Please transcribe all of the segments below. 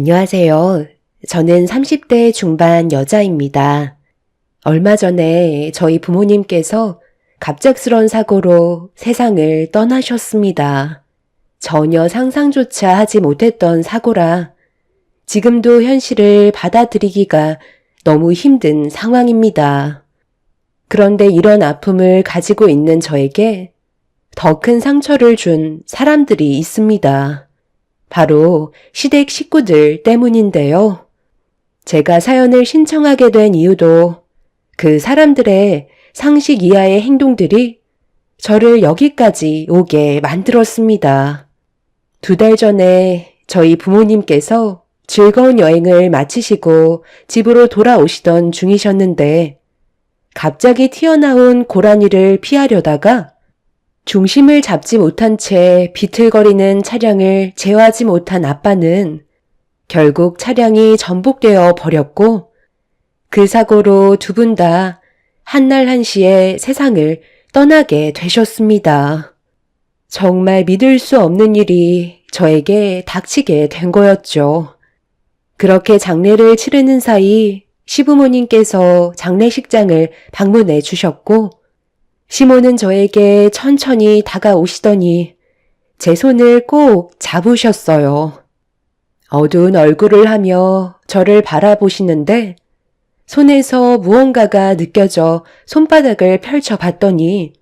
안녕하세요. 저는 30대 중반 여자입니다. 얼마 전에 저희 부모님께서 갑작스런 사고로 세상을 떠나셨습니다. 전혀 상상조차 하지 못했던 사고라 지금도 현실을 받아들이기가 너무 힘든 상황입니다. 그런데 이런 아픔을 가지고 있는 저에게 더 큰 상처를 준 사람들이 있습니다. 바로 시댁 식구들 때문인데요. 제가 사연을 신청하게 된 이유도 그 사람들의 상식 이하의 행동들이 저를 여기까지 오게 만들었습니다. 2달 전에 저희 부모님께서 즐거운 여행을 마치시고 집으로 돌아오시던 중이셨는데 갑자기 튀어나온 고라니를 피하려다가 중심을 잡지 못한 채 비틀거리는 차량을 제어하지 못한 아빠는 결국 차량이 전복되어 버렸고 그 사고로 2분 다 한날 한시에 세상을 떠나게 되셨습니다. 정말 믿을 수 없는 일이 저에게 닥치게 된 거였죠. 그렇게 장례를 치르는 사이 시부모님께서 장례식장을 방문해 주셨고 시모는 저에게 천천히 다가오시더니 제 손을 꼭 잡으셨어요. 어두운 얼굴을 하며 저를 바라보시는데 손에서 무언가가 느껴져 손바닥을 펼쳐봤더니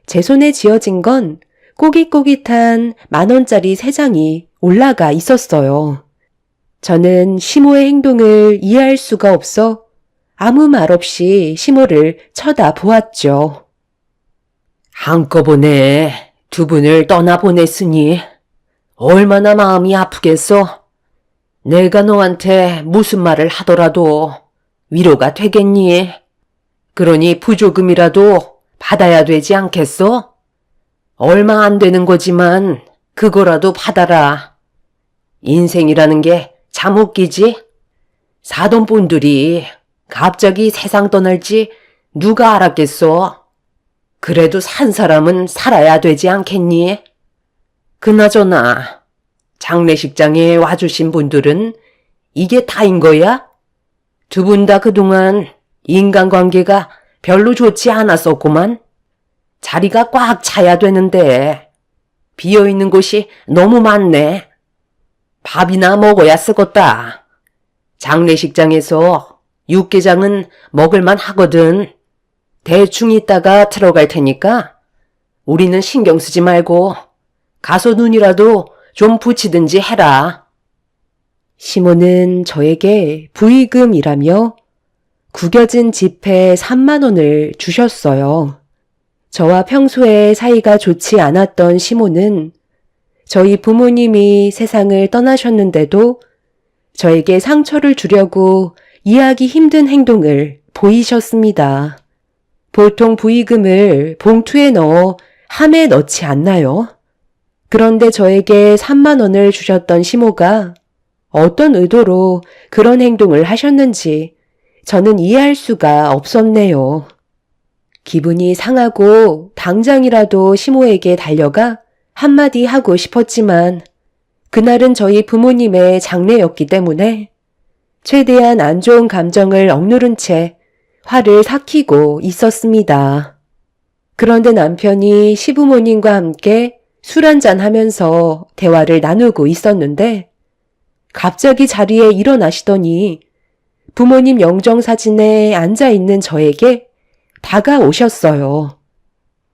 제 손에 쥐어진 건 꼬깃꼬깃한 10,000원짜리 3장이 올라가 있었어요. 저는 시모의 행동을 이해할 수가 없어 아무 말 없이 시모를 쳐다보았죠. 한꺼번에 2분을 떠나보냈으니 얼마나 마음이 아프겠어? 내가 너한테 무슨 말을 하더라도 위로가 되겠니? 그러니 부조금이라도 받아야 되지 않겠어? 얼마 안 되는 거지만 그거라도 받아라. 인생이라는 게 참 웃기지? 사돈 분들이 갑자기 세상 떠날지 누가 알았겠어? 그래도 산 사람은 살아야 되지 않겠니? 그나저나 장례식장에 와주신 분들은 이게 다인 거야? 2분 다 그동안 인간관계가 별로 좋지 않았었구만. 자리가 꽉 차야 되는데 비어있는 곳이 너무 많네. 밥이나 먹어야 쓰겄다. 장례식장에서 육개장은 먹을만 하거든. 대충 있다가 들어갈 테니까 우리는 신경 쓰지 말고 가서 눈이라도 좀 붙이든지 해라. 시모는 저에게 부의금이라며 구겨진 지폐 30,000원을 주셨어요. 저와 평소에 사이가 좋지 않았던 시모는 저희 부모님이 세상을 떠나셨는데도 저에게 상처를 주려고 이해하기 힘든 행동을 보이셨습니다. 보통 부의금을 봉투에 넣어 함에 넣지 않나요? 그런데 저에게 30,000원을 주셨던 시모가 어떤 의도로 그런 행동을 하셨는지 저는 이해할 수가 없었네요. 기분이 상하고 당장이라도 시모에게 달려가 한마디 하고 싶었지만 그날은 저희 부모님의 장례였기 때문에 최대한 안 좋은 감정을 억누른 채 화를 삭히고 있었습니다. 그런데 남편이 시부모님과 함께 술 한잔 하면서 대화를 나누고 있었는데 갑자기 자리에 일어나시더니 부모님 영정사진에 앉아있는 저에게 다가오셨어요.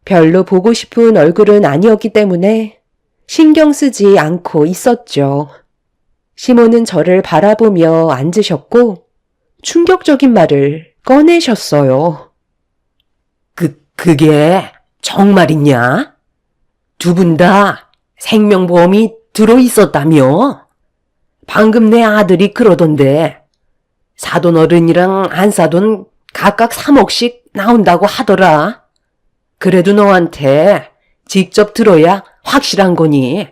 별로 보고 싶은 얼굴은 아니었기 때문에 신경 쓰지 않고 있었죠. 시모는 저를 바라보며 앉으셨고 충격적인 말을 꺼내셨어요. 그게 정말이냐? 2분 다 생명보험이 들어있었다며? 방금 내 아들이 그러던데 사돈 어른이랑 안사돈 각각 3억씩 나온다고 하더라. 그래도 너한테 직접 들어야 확실한 거니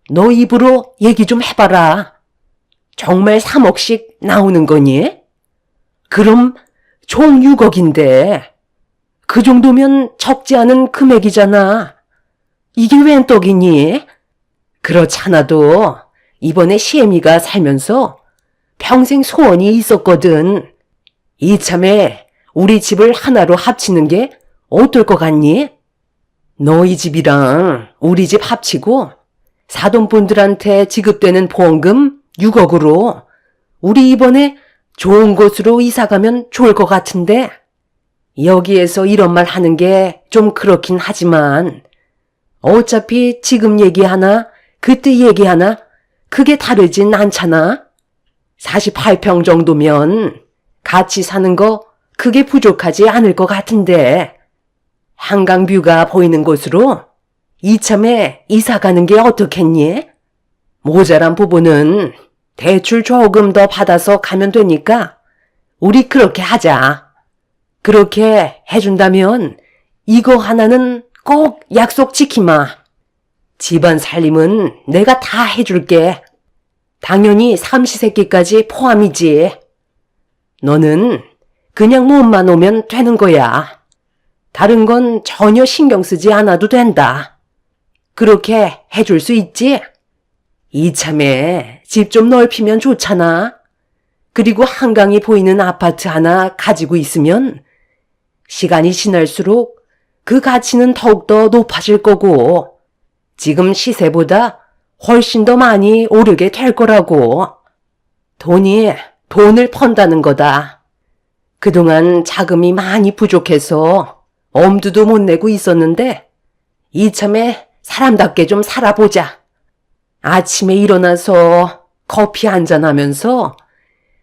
너 입으로 얘기 좀 해봐라. 정말 3억씩 나오는 거니? 그럼 총 6억인데 그 정도면 적지 않은 금액이잖아. 이게 웬 떡이니? 그렇잖아도 이번에 시애미가 살면서 평생 소원이 있었거든. 이참에 우리 집을 하나로 합치는 게 어떨 것 같니? 너희 집이랑 우리 집 합치고 사돈분들한테 지급되는 보험금 6억으로 우리 이번에 좋은 곳으로 이사가면 좋을 것 같은데 여기에서 이런 말 하는 게 좀 그렇긴 하지만 어차피 지금 얘기하나 그때 얘기하나 그게 다르진 않잖아. 48평 정도면 같이 사는 거 그게 부족하지 않을 것 같은데 한강뷰가 보이는 곳으로 이참에 이사 가는 게 어떻겠니? 모자란 부분은 대출 조금 더 받아서 가면 되니까 우리 그렇게 하자. 그렇게 해준다면 이거 하나는 꼭 약속 지키마. 집안 살림은 내가 다 해줄게. 당연히 삼시세끼까지 포함이지. 너는 그냥 몸만 오면 되는 거야. 다른 건 전혀 신경 쓰지 않아도 된다. 그렇게 해줄 수 있지? 이참에 집 좀 넓히면 좋잖아. 그리고 한강이 보이는 아파트 하나 가지고 있으면 시간이 지날수록 그 가치는 더욱더 높아질 거고 지금 시세보다 훨씬 더 많이 오르게 될 거라고. 돈이 돈을 펀다는 거다. 그동안 자금이 많이 부족해서 엄두도 못 내고 있었는데 이참에 사람답게 좀 살아보자. 아침에 일어나서 커피 한잔하면서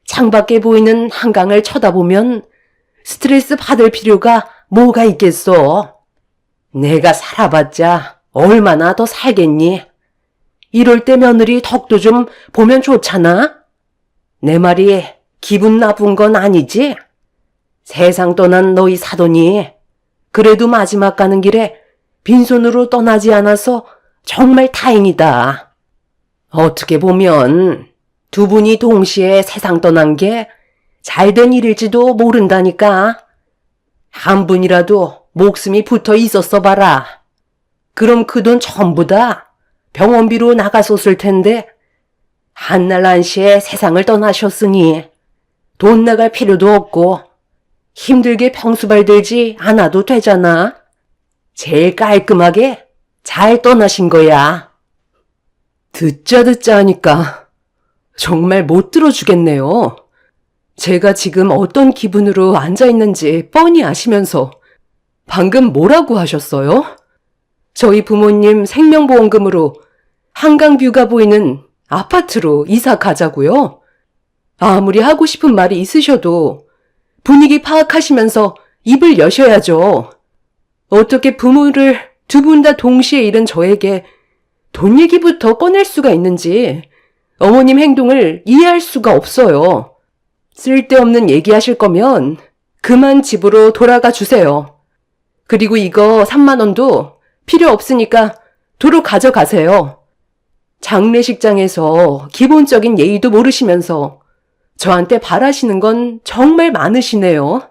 창밖에 보이는 한강을 쳐다보면 스트레스 받을 필요가 뭐가 있겠어. 내가 살아봤자 얼마나 더 살겠니? 이럴 때 며느리 덕도 좀 보면 좋잖아? 내 말이 기분 나쁜 건 아니지? 세상 떠난 너희 사돈이 그래도 마지막 가는 길에 빈손으로 떠나지 않아서 정말 다행이다. 어떻게 보면 두 분이 동시에 세상 떠난 게 잘된 일일지도 모른다니까. 한 분이라도 목숨이 붙어 있었어 봐라. 그럼 그 돈 전부 다 병원비로 나갔었을 텐데 한날 한시에 세상을 떠나셨으니 돈 나갈 필요도 없고 힘들게 평수발 들지 않아도 되잖아. 제일 깔끔하게 잘 떠나신 거야. 듣자 하니까 정말 못 들어주겠네요. 제가 지금 어떤 기분으로 앉아있는지 뻔히 아시면서 방금 뭐라고 하셨어요? 저희 부모님 생명보험금으로 한강뷰가 보이는 아파트로 이사 가자고요? 아무리 하고 싶은 말이 있으셔도 분위기 파악하시면서 입을 여셔야죠. 어떻게 부모를 두 분 다 동시에 잃은 저에게 돈 얘기부터 꺼낼 수가 있는지 어머님 행동을 이해할 수가 없어요. 쓸데없는 얘기하실 거면 그만 집으로 돌아가 주세요. 그리고 이거 3만 원도 필요 없으니까 도로 가져가세요. 장례식장에서 기본적인 예의도 모르시면서 저한테 바라시는 건 정말 많으시네요.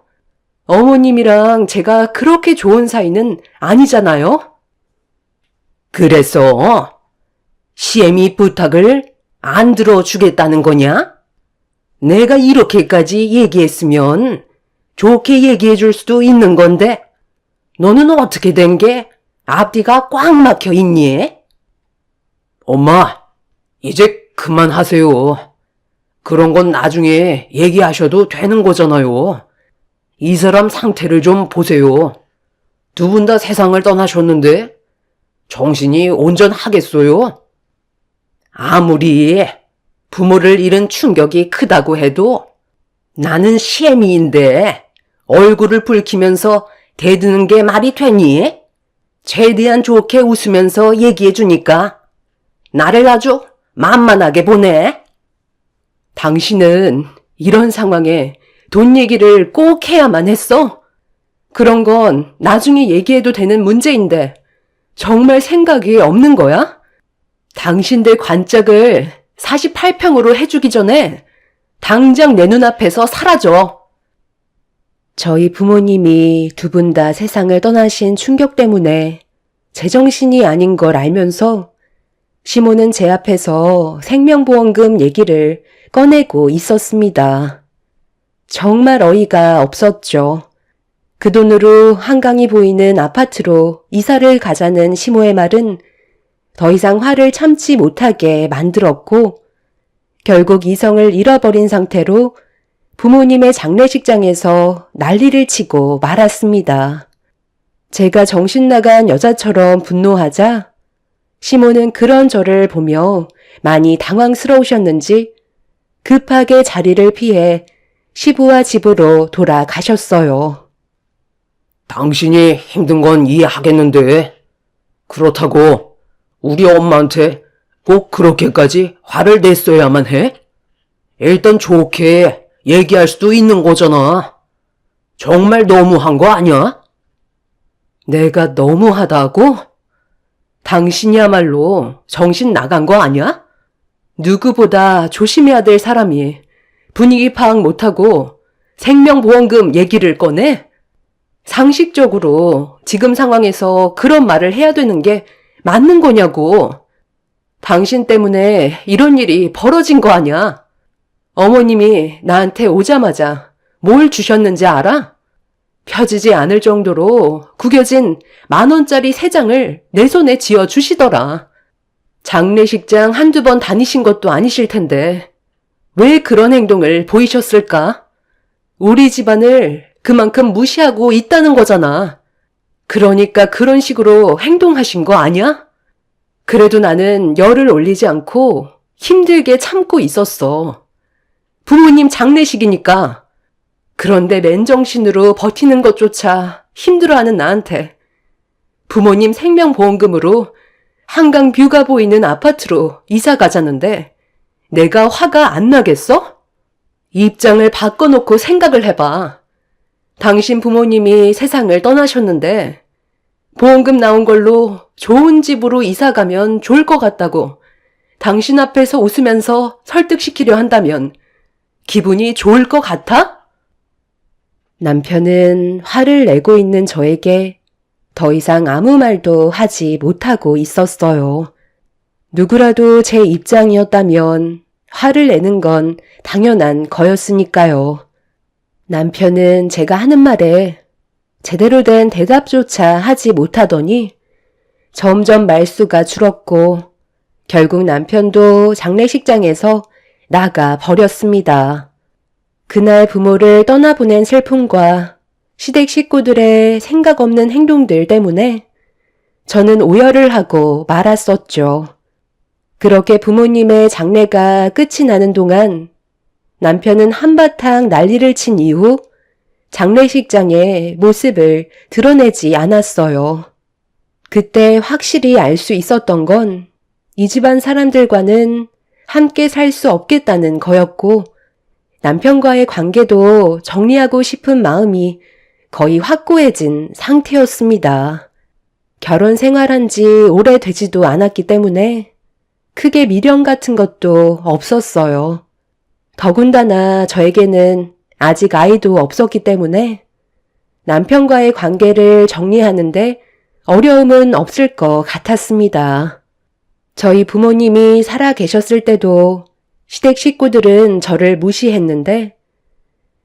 어머님이랑 제가 그렇게 좋은 사이는 아니잖아요? 그래서 시애미 부탁을 안 들어주겠다는 거냐? 내가 이렇게까지 얘기했으면 좋게 얘기해 줄 수도 있는 건데 너는 어떻게 된 게 앞뒤가 꽉 막혀 있니? 엄마, 이제 그만하세요. 그런 건 나중에 얘기하셔도 되는 거잖아요. 이 사람 상태를 좀 보세요. 두 분 다 세상을 떠나셨는데 정신이 온전하겠어요? 아무리 부모를 잃은 충격이 크다고 해도 나는 시애미인데 얼굴을 붉히면서 대드는 게 말이 되니? 최대한 좋게 웃으면서 얘기해 주니까 나를 아주 만만하게 보네. 당신은 이런 상황에 돈 얘기를 꼭 해야만 했어? 그런 건 나중에 얘기해도 되는 문제인데 정말 생각이 없는 거야? 당신들 관짝을 48평으로 해주기 전에 당장 내 눈앞에서 사라져. 저희 부모님이 두 분 다 세상을 떠나신 충격 때문에 제정신이 아닌 걸 알면서 시모는 제 앞에서 생명보험금 얘기를 꺼내고 있었습니다. 정말 어이가 없었죠. 그 돈으로 한강이 보이는 아파트로 이사를 가자는 시모의 말은 더 이상 화를 참지 못하게 만들었고 결국 이성을 잃어버린 상태로 부모님의 장례식장에서 난리를 치고 말았습니다. 제가 정신 나간 여자처럼 분노하자 시모는 그런 저를 보며 많이 당황스러우셨는지 급하게 자리를 피해 시부와 집으로 돌아가셨어요. 당신이 힘든 건 이해하겠는데 그렇다고 우리 엄마한테 꼭 그렇게까지 화를 냈어야만 해? 일단 좋게 얘기할 수도 있는 거잖아. 정말 너무한 거 아니야? 내가 너무하다고? 당신이야말로 정신 나간 거 아니야? 누구보다 조심해야 될 사람이 분위기 파악 못하고 생명보험금 얘기를 꺼내? 상식적으로 지금 상황에서 그런 말을 해야 되는 게 맞는 거냐고. 당신 때문에 이런 일이 벌어진 거 아니야. 어머님이 나한테 오자마자 뭘 주셨는지 알아? 펴지지 않을 정도로 구겨진 10,000원짜리 3장을 내 손에 쥐어 주시더라. 장례식장 한두 번 다니신 것도 아니실 텐데 왜 그런 행동을 보이셨을까? 우리 집안을 그만큼 무시하고 있다는 거잖아. 그러니까 그런 식으로 행동하신 거 아니야? 그래도 나는 열을 올리지 않고 힘들게 참고 있었어. 부모님 장례식이니까. 그런데 맨정신으로 버티는 것조차 힘들어하는 나한테 부모님 생명보험금으로 한강 뷰가 보이는 아파트로 이사 가자는데 내가 화가 안 나겠어? 입장을 바꿔놓고 생각을 해봐. 당신 부모님이 세상을 떠나셨는데 보험금 나온 걸로 좋은 집으로 이사 가면 좋을 것 같다고 당신 앞에서 웃으면서 설득시키려 한다면 기분이 좋을 것 같아? 남편은 화를 내고 있는 저에게 더 이상 아무 말도 하지 못하고 있었어요. 누구라도 제 입장이었다면 화를 내는 건 당연한 거였으니까요. 남편은 제가 하는 말에 제대로 된 대답조차 하지 못하더니 점점 말수가 줄었고 결국 남편도 장례식장에서 나가 버렸습니다. 그날 부모를 떠나보낸 슬픔과 시댁 식구들의 생각 없는 행동들 때문에 저는 오열을 하고 말았었죠. 그렇게 부모님의 장례가 끝이 나는 동안 남편은 한바탕 난리를 친 이후 장례식장의 모습을 드러내지 않았어요. 그때 확실히 알 수 있었던 건 이 집안 사람들과는 함께 살 수 없겠다는 거였고 남편과의 관계도 정리하고 싶은 마음이 거의 확고해진 상태였습니다. 결혼 생활한 지 오래되지도 않았기 때문에 크게 미련 같은 것도 없었어요. 더군다나 저에게는 아직 아이도 없었기 때문에 남편과의 관계를 정리하는데 어려움은 없을 것 같았습니다. 저희 부모님이 살아 계셨을 때도 시댁 식구들은 저를 무시했는데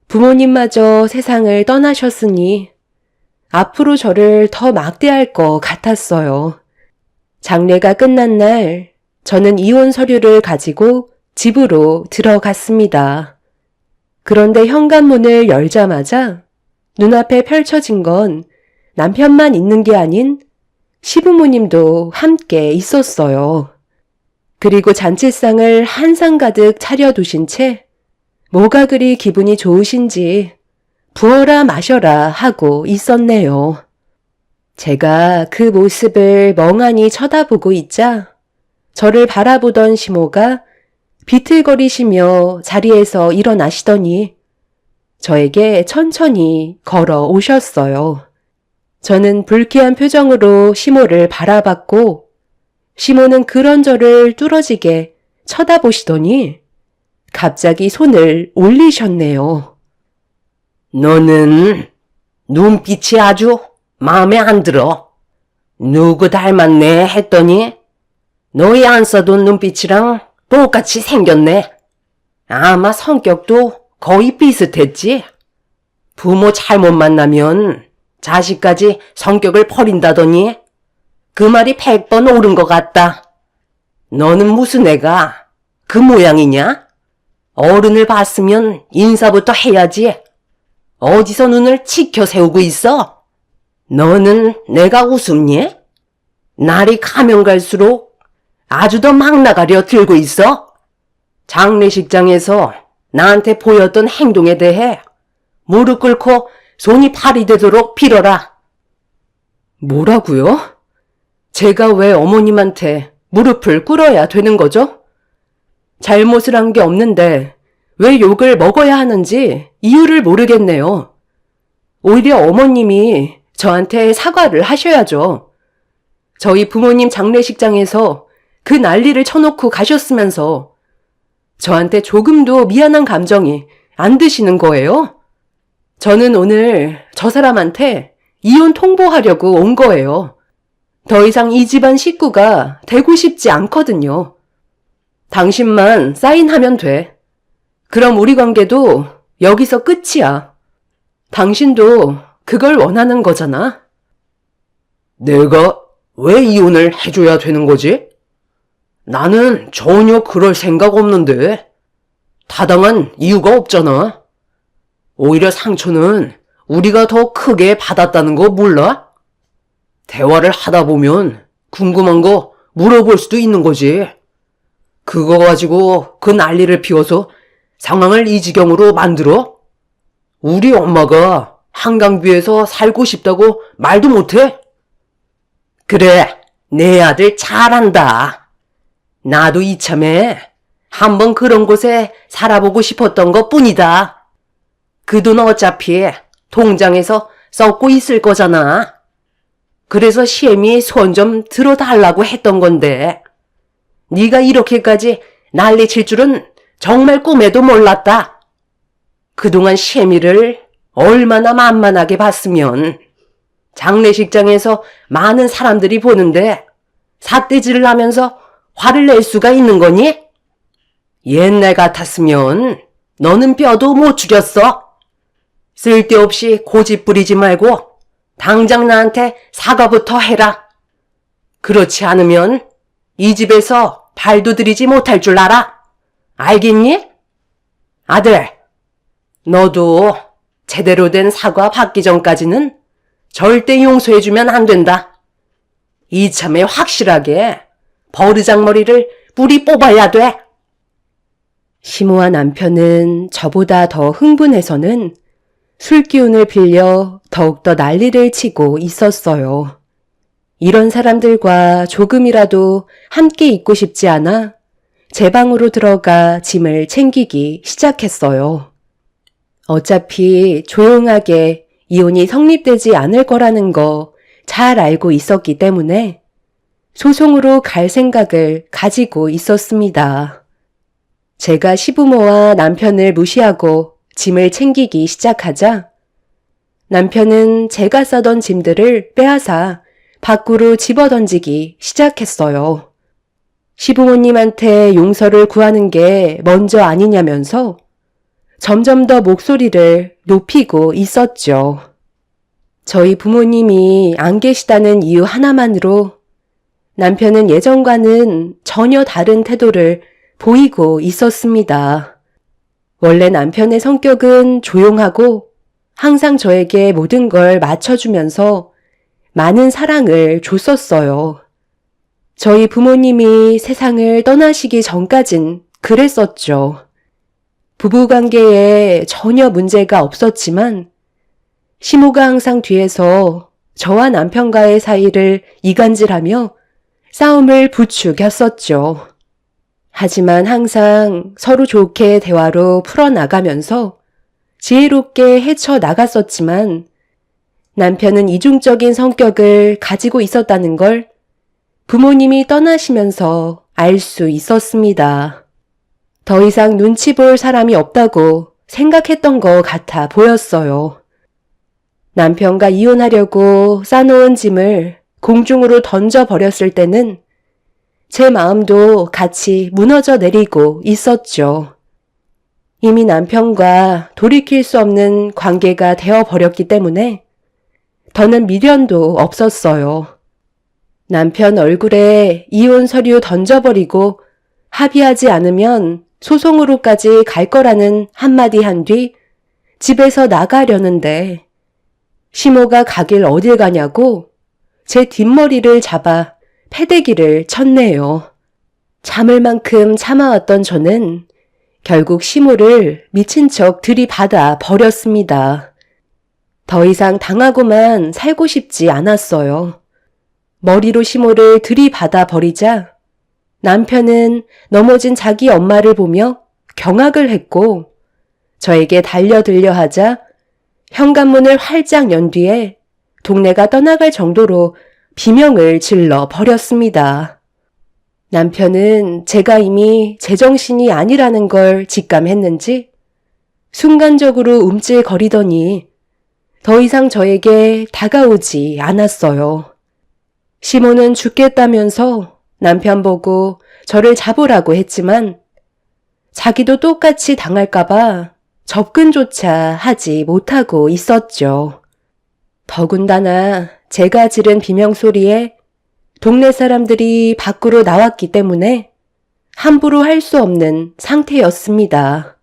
부모님마저 세상을 떠나셨으니 앞으로 저를 더 막대할 것 같았어요. 장례가 끝난 날 저는 이혼 서류를 가지고 집으로 들어갔습니다. 그런데 현관문을 열자마자 눈앞에 펼쳐진 건 남편만 있는 게 아닌 시부모님도 함께 있었어요. 그리고 잔치상을 한 상 가득 차려두신 채 뭐가 그리 기분이 좋으신지 부어라 마셔라 하고 있었네요. 제가 그 모습을 멍하니 쳐다보고 있자 저를 바라보던 시모가 비틀거리시며 자리에서 일어나시더니 저에게 천천히 걸어오셨어요. 저는 불쾌한 표정으로 시모를 바라봤고 시모는 그런 저를 뚫어지게 쳐다보시더니 갑자기 손을 올리셨네요. 너는 눈빛이 아주 마음에 안 들어. 누구 닮았네 했더니 너희 안 써둔 눈빛이랑 똑같이 생겼네. 아마 성격도 거의 비슷했지? 부모 잘못 만나면 자식까지 성격을 버린다더니 그 말이 100번 옳은 것 같다. 너는 무슨 애가 그 모양이냐? 어른을 봤으면 인사부터 해야지. 어디서 눈을 치켜 세우고 있어? 너는 내가 우습니? 날이 가면 갈수록 아주 더 막 나가려 들고 있어. 장례식장에서 나한테 보였던 행동에 대해 무릎 꿇고 손이 발이 되도록 빌어라. 뭐라고요? 제가 왜 어머님한테 무릎을 꿇어야 되는 거죠? 잘못을 한 게 없는데 왜 욕을 먹어야 하는지 이유를 모르겠네요. 오히려 어머님이 저한테 사과를 하셔야죠. 저희 부모님 장례식장에서 그 난리를 쳐놓고 가셨으면서 저한테 조금도 미안한 감정이 안 드시는 거예요? 저는 오늘 저 사람한테 이혼 통보하려고 온 거예요. 더 이상 이 집안 식구가 되고 싶지 않거든요. 당신만 사인하면 돼. 그럼 우리 관계도 여기서 끝이야. 당신도 그걸 원하는 거잖아. 내가 왜 이혼을 해줘야 되는 거지? 나는 전혀 그럴 생각 없는데. 타당한 이유가 없잖아. 오히려 상처는 우리가 더 크게 받았다는 거 몰라? 대화를 하다 보면 궁금한 거 물어볼 수도 있는 거지. 그거 가지고 그 난리를 피워서 상황을 이 지경으로 만들어? 우리 엄마가 한강뷰에서 살고 싶다고 말도 못해? 그래, 내 아들 잘한다. 나도 이참에 한번 그런 곳에 살아보고 싶었던 것 뿐이다. 그 돈 어차피 통장에서 썩고 있을 거잖아. 그래서 시엠이 손 좀 들어달라고 했던 건데 네가 이렇게까지 난리칠 줄은 정말 꿈에도 몰랐다. 그동안 시엠이를 얼마나 만만하게 봤으면 장례식장에서 많은 사람들이 보는데 삿대질을 하면서 화를 낼 수가 있는 거니? 옛날 같았으면 너는 뼈도 못 죽였어. 쓸데없이 고집 부리지 말고 당장 나한테 사과부터 해라. 그렇지 않으면 이 집에서 발도 들이지 못할 줄 알아. 알겠니? 아들, 너도 제대로 된 사과 받기 전까지는 절대 용서해주면 안 된다. 이참에 확실하게 버르장머리를 뿌리 뽑아야 돼. 시모와 남편은 저보다 더 흥분해서는 술기운을 빌려 더욱더 난리를 치고 있었어요. 이런 사람들과 조금이라도 함께 있고 싶지 않아 제 방으로 들어가 짐을 챙기기 시작했어요. 어차피 조용하게 이혼이 성립되지 않을 거라는 거 잘 알고 있었기 때문에 소송으로 갈 생각을 가지고 있었습니다. 제가 시부모와 남편을 무시하고 짐을 챙기기 시작하자 남편은 제가 싸던 짐들을 빼앗아 밖으로 집어던지기 시작했어요. 시부모님한테 용서를 구하는 게 먼저 아니냐면서 점점 더 목소리를 높이고 있었죠. 저희 부모님이 안 계시다는 이유 하나만으로 남편은 예전과는 전혀 다른 태도를 보이고 있었습니다. 원래 남편의 성격은 조용하고 항상 저에게 모든 걸 맞춰주면서 많은 사랑을 줬었어요. 저희 부모님이 세상을 떠나시기 전까진 그랬었죠. 부부관계에 전혀 문제가 없었지만 시모가 항상 뒤에서 저와 남편과의 사이를 이간질하며 싸움을 부추겼었죠. 하지만 항상 서로 좋게 대화로 풀어나가면서 지혜롭게 헤쳐나갔었지만 남편은 이중적인 성격을 가지고 있었다는 걸 부모님이 떠나시면서 알 수 있었습니다. 더 이상 눈치 볼 사람이 없다고 생각했던 것 같아 보였어요. 남편과 이혼하려고 싸놓은 짐을 공중으로 던져버렸을 때는 제 마음도 같이 무너져 내리고 있었죠. 이미 남편과 돌이킬 수 없는 관계가 되어버렸기 때문에 더는 미련도 없었어요. 남편 얼굴에 이혼 서류 던져버리고 합의하지 않으면 소송으로까지 갈 거라는 한마디 한 뒤 집에서 나가려는데 시모가 가길 어딜 가냐고 제 뒷머리를 잡아 패대기를 쳤네요. 참을 만큼 참아왔던 저는 결국 시모를 미친 척 들이받아 버렸습니다. 더 이상 당하고만 살고 싶지 않았어요. 머리로 시모를 들이받아 버리자 남편은 넘어진 자기 엄마를 보며 경악을 했고 저에게 달려들려 하자 현관문을 활짝 연 뒤에 동네가 떠나갈 정도로 비명을 질러 버렸습니다. 남편은 제가 이미 제정신이 아니라는 걸 직감했는지 순간적으로 움찔거리더니 더 이상 저에게 다가오지 않았어요. 시모는 죽겠다면서 남편 보고 저를 잡으라고 했지만 자기도 똑같이 당할까봐 접근조차 하지 못하고 있었죠. 더군다나 제가 지른 비명소리에 동네 사람들이 밖으로 나왔기 때문에 함부로 할 수 없는 상태였습니다.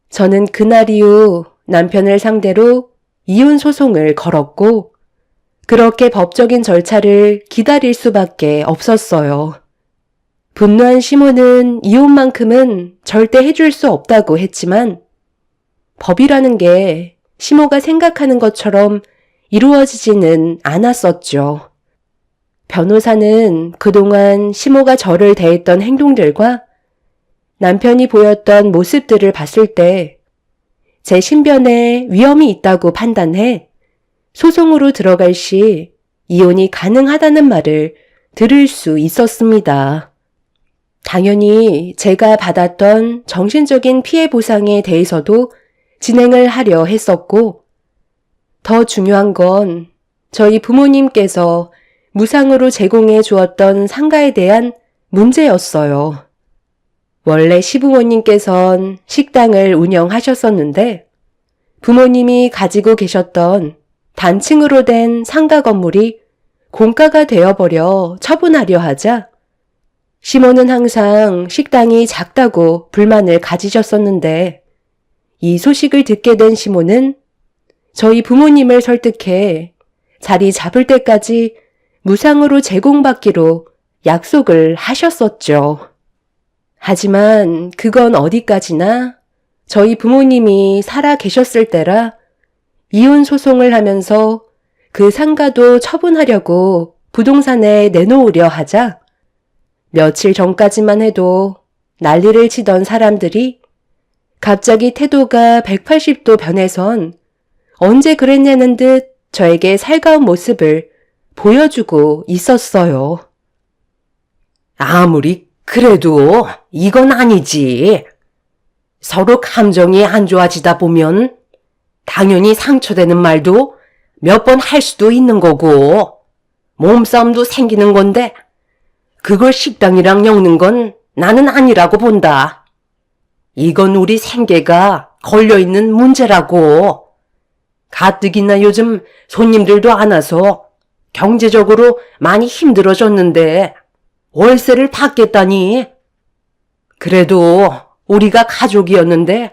저는 그날 이후 남편을 상대로 이혼 소송을 걸었고 그렇게 법적인 절차를 기다릴 수밖에 없었어요. 분노한 시모는 이혼만큼은 절대 해줄 수 없다고 했지만 법이라는 게 시모가 생각하는 것처럼 이루어지지는 않았었죠. 변호사는 그동안 시모가 저를 대했던 행동들과 남편이 보였던 모습들을 봤을 때 제 신변에 위험이 있다고 판단해 소송으로 들어갈 시 이혼이 가능하다는 말을 들을 수 있었습니다. 당연히 제가 받았던 정신적인 피해 보상에 대해서도 진행을 하려 했었고 더 중요한 건 저희 부모님께서 무상으로 제공해 주었던 상가에 대한 문제였어요. 원래 시부모님께선 식당을 운영하셨었는데 부모님이 가지고 계셨던 단층으로 된 상가 건물이 공가가 되어버려 처분하려 하자 시모는 항상 식당이 작다고 불만을 가지셨었는데 이 소식을 듣게 된 시모는 저희 부모님을 설득해 자리 잡을 때까지 무상으로 제공받기로 약속을 하셨었죠. 하지만 그건 어디까지나 저희 부모님이 살아 계셨을 때라 이혼 소송을 하면서 그 상가도 처분하려고 부동산에 내놓으려 하자 며칠 전까지만 해도 난리를 치던 사람들이 갑자기 태도가 180도 변해선 언제 그랬냐는 듯 저에게 살가운 모습을 보여주고 있었어요. 아무리 그래도 이건 아니지. 서로 감정이 안 좋아지다 보면 당연히 상처되는 말도 몇 번 할 수도 있는 거고 몸싸움도 생기는 건데 그걸 식당이랑 엮는 건 나는 아니라고 본다. 이건 우리 생계가 걸려있는 문제라고. 가뜩이나 요즘 손님들도 안 와서 경제적으로 많이 힘들어졌는데 월세를 받겠다니. 그래도 우리가 가족이었는데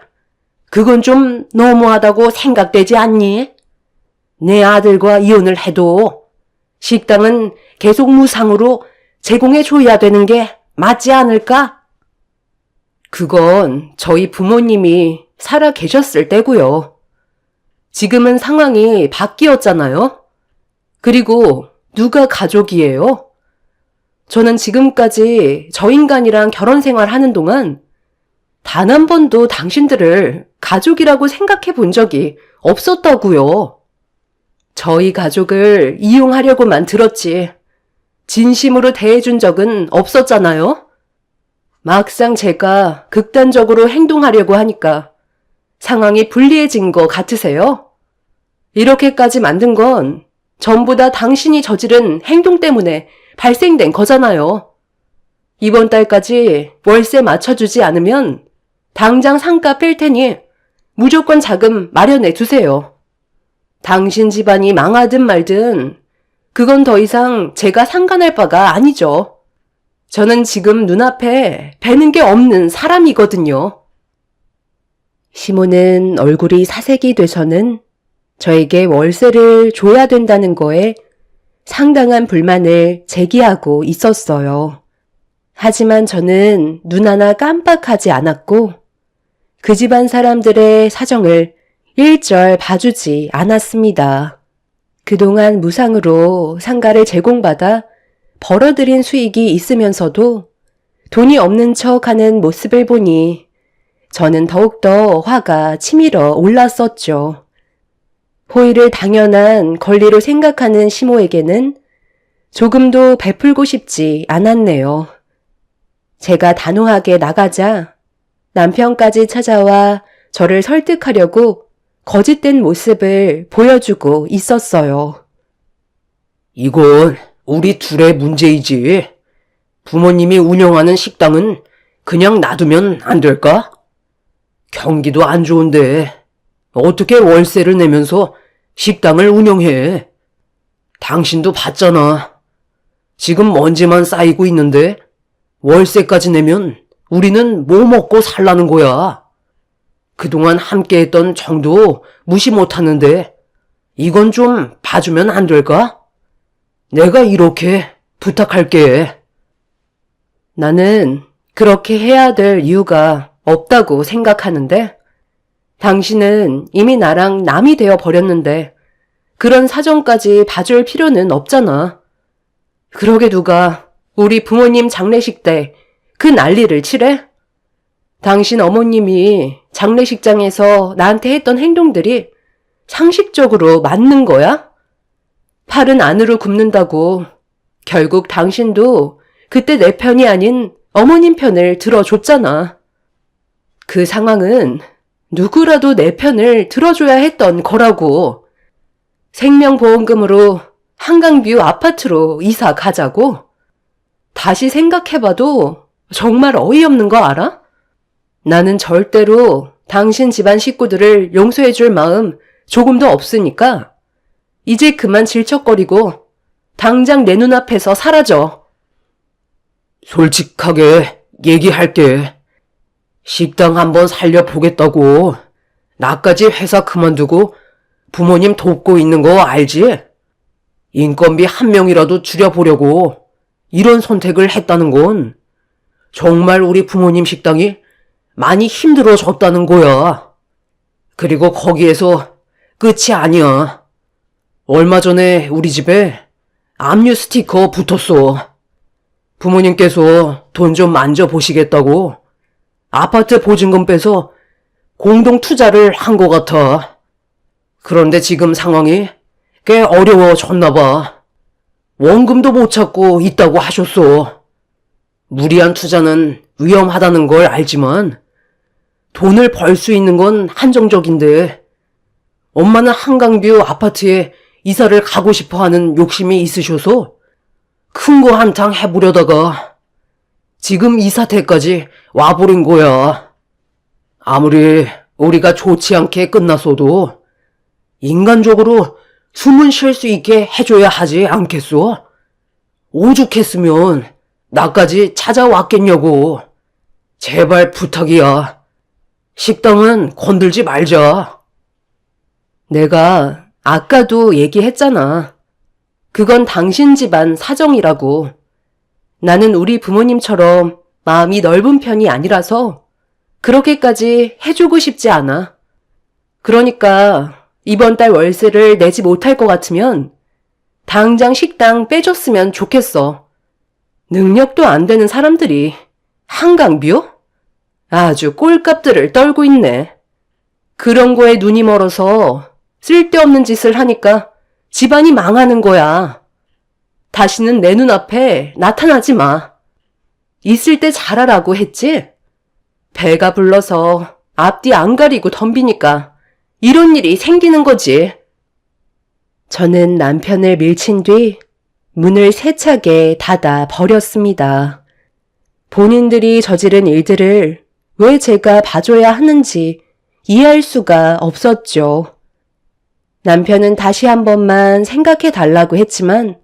그건 좀 너무하다고 생각되지 않니? 내 아들과 이혼을 해도 식당은 계속 무상으로 제공해줘야 되는 게 맞지 않을까? 그건 저희 부모님이 살아 계셨을 때고요. 지금은 상황이 바뀌었잖아요. 그리고 누가 가족이에요? 저는 지금까지 저 인간이랑 결혼 생활하는 동안 단 한 번도 당신들을 가족이라고 생각해 본 적이 없었다고요. 저희 가족을 이용하려고만 들었지 진심으로 대해준 적은 없었잖아요. 막상 제가 극단적으로 행동하려고 하니까 상황이 불리해진 거 같으세요? 이렇게까지 만든 건 전부 다 당신이 저지른 행동 때문에 발생된 거잖아요. 이번 달까지 월세 맞춰주지 않으면 당장 상가 뺄 테니 무조건 자금 마련해 두세요. 당신 집안이 망하든 말든 그건 더 이상 제가 상관할 바가 아니죠. 저는 지금 눈앞에 뵈는 게 없는 사람이거든요. 시모는 얼굴이 사색이 돼서는 저에게 월세를 줘야 된다는 거에 상당한 불만을 제기하고 있었어요. 하지만 저는 눈 하나 깜빡하지 않았고 그 집안 사람들의 사정을 일절 봐주지 않았습니다. 그동안 무상으로 상가를 제공받아 벌어들인 수익이 있으면서도 돈이 없는 척하는 모습을 보니 저는 더욱더 화가 치밀어 올랐었죠. 호의를 당연한 권리로 생각하는 시모에게는 조금도 베풀고 싶지 않았네요. 제가 단호하게 나가자 남편까지 찾아와 저를 설득하려고 거짓된 모습을 보여주고 있었어요. 이건 우리 둘의 문제이지. 부모님이 운영하는 식당은 그냥 놔두면 안 될까? 경기도 안 좋은데 어떻게 월세를 내면서 식당을 운영해? 당신도 봤잖아. 지금 먼지만 쌓이고 있는데 월세까지 내면 우리는 뭐 먹고 살라는 거야. 그동안 함께했던 정도 무시 못하는데 이건 좀 봐주면 안 될까? 내가 이렇게 부탁할게. 나는 그렇게 해야 될 이유가 없다고 생각하는데 당신은 이미 나랑 남이 되어 버렸는데 그런 사정까지 봐줄 필요는 없잖아. 그러게 누가 우리 부모님 장례식 때 그 난리를 치래? 당신 어머님이 장례식장에서 나한테 했던 행동들이 상식적으로 맞는 거야? 팔은 안으로 굽는다고 결국 당신도 그때 내 편이 아닌 어머님 편을 들어줬잖아. 그 상황은 누구라도 내 편을 들어줘야 했던 거라고. 생명보험금으로 한강뷰 아파트로 이사 가자고? 다시 생각해봐도 정말 어이없는 거 알아? 나는 절대로 당신 집안 식구들을 용서해줄 마음 조금도 없으니까 이제 그만 질척거리고 당장 내 눈앞에서 사라져. 솔직하게 얘기할게. 식당 한번 살려보겠다고 나까지 회사 그만두고 부모님 돕고 있는 거 알지? 인건비 한 명이라도 줄여보려고 이런 선택을 했다는 건 정말 우리 부모님 식당이 많이 힘들어졌다는 거야. 그리고 거기에서 끝이 아니야. 얼마 전에 우리 집에 압류 스티커 붙었어. 부모님께서 돈 좀 만져보시겠다고 아파트 보증금 빼서 공동 투자를 한 것 같아. 그런데 지금 상황이 꽤 어려워졌나 봐. 원금도 못 찾고 있다고 하셨어. 무리한 투자는 위험하다는 걸 알지만 돈을 벌 수 있는 건 한정적인데 엄마는 한강뷰 아파트에 이사를 가고 싶어 하는 욕심이 있으셔서 큰 거 한탕 해보려다가 지금 이 사태까지 와버린 거야. 아무리 우리가 좋지 않게 끝났어도 인간적으로 숨은 쉴 수 있게 해줘야 하지 않겠소? 오죽했으면 나까지 찾아왔겠냐고. 제발 부탁이야. 식당은 건들지 말자. 내가 아까도 얘기했잖아. 그건 당신 집안 사정이라고. 나는 우리 부모님처럼 마음이 넓은 편이 아니라서 그렇게까지 해주고 싶지 않아. 그러니까 이번 달 월세를 내지 못할 것 같으면 당장 식당 빼줬으면 좋겠어. 능력도 안 되는 사람들이 한강뷰? 아주 꼴값들을 떨고 있네. 그런 거에 눈이 멀어서 쓸데없는 짓을 하니까 집안이 망하는 거야. 다시는 내 눈앞에 나타나지 마. 있을 때 잘하라고 했지? 배가 불러서 앞뒤 안 가리고 덤비니까 이런 일이 생기는 거지. 저는 남편을 밀친 뒤 문을 세차게 닫아 버렸습니다. 본인들이 저지른 일들을 왜 제가 봐줘야 하는지 이해할 수가 없었죠. 남편은 다시 한 번만 생각해 달라고 했지만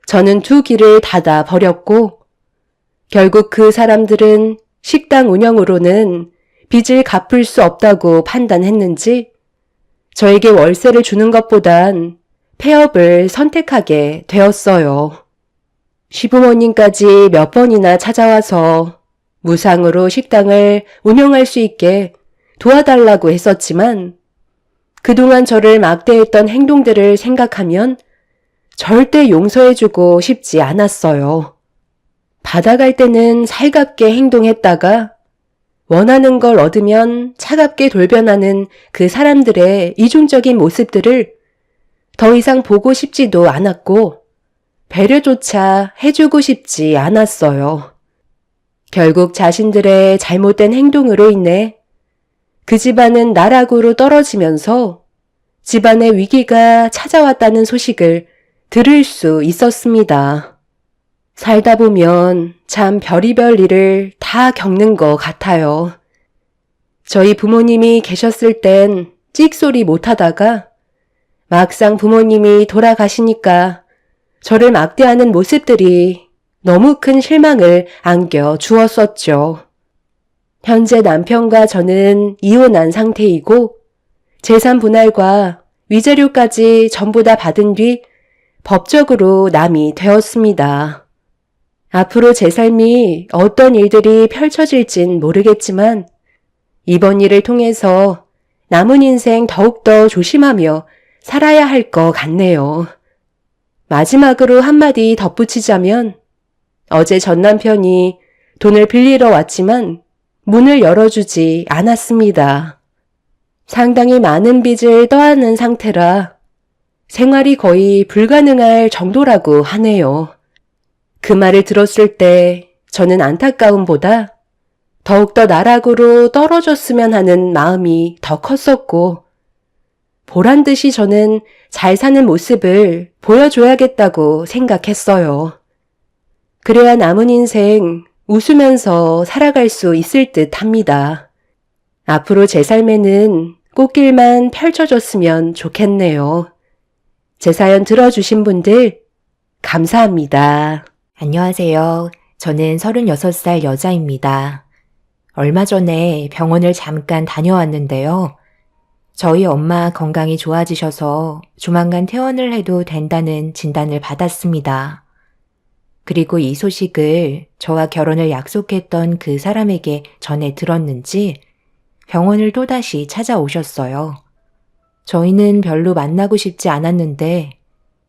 저는 두 귀를 닫아 버렸고 결국 그 사람들은 식당 운영으로는 빚을 갚을 수 없다고 판단했는지 저에게 월세를 주는 것보단 폐업을 선택하게 되었어요. 시부모님까지 몇 번이나 찾아와서 무상으로 식당을 운영할 수 있게 도와달라고 했었지만 그동안 저를 막대했던 행동들을 생각하면 절대 용서해주고 싶지 않았어요. 받아갈 때는 살갑게 행동했다가 원하는 걸 얻으면 차갑게 돌변하는 그 사람들의 이중적인 모습들을 더 이상 보고 싶지도 않았고 배려조차 해주고 싶지 않았어요. 결국 자신들의 잘못된 행동으로 인해 그 집안은 나락으로 떨어지면서 집안의 위기가 찾아왔다는 소식을 들을 수 있었습니다. 살다 보면 참 별의별 일을 다 겪는 것 같아요. 저희 부모님이 계셨을 땐 찍소리 못하다가 막상 부모님이 돌아가시니까 저를 막대하는 모습들이 너무 큰 실망을 안겨 주었었죠. 현재 남편과 저는 이혼한 상태이고 재산 분할과 위자료까지 전부 다 받은 뒤 법적으로 남이 되었습니다. 앞으로 제 삶이 어떤 일들이 펼쳐질진 모르겠지만 이번 일을 통해서 남은 인생 더욱더 조심하며 살아야 할 것 같네요. 마지막으로 한마디 덧붙이자면 어제 전 남편이 돈을 빌리러 왔지만 문을 열어주지 않았습니다. 상당히 많은 빚을 떠안은 상태라 생활이 거의 불가능할 정도라고 하네요. 그 말을 들었을 때 저는 안타까움보다 더욱더 나락으로 떨어졌으면 하는 마음이 더 컸었고 보란듯이 저는 잘 사는 모습을 보여줘야겠다고 생각했어요. 그래야 남은 인생 웃으면서 살아갈 수 있을 듯 합니다. 앞으로 제 삶에는 꽃길만 펼쳐졌으면 좋겠네요. 제 사연 들어주신 분들 감사합니다. 안녕하세요. 저는 36살 여자입니다. 얼마 전에 병원을 잠깐 다녀왔는데요. 저희 엄마 건강이 좋아지셔서 조만간 퇴원을 해도 된다는 진단을 받았습니다. 그리고 이 소식을 저와 결혼을 약속했던 그 사람에게 전해 들었는지 병원을 또다시 찾아오셨어요. 저희는 별로 만나고 싶지 않았는데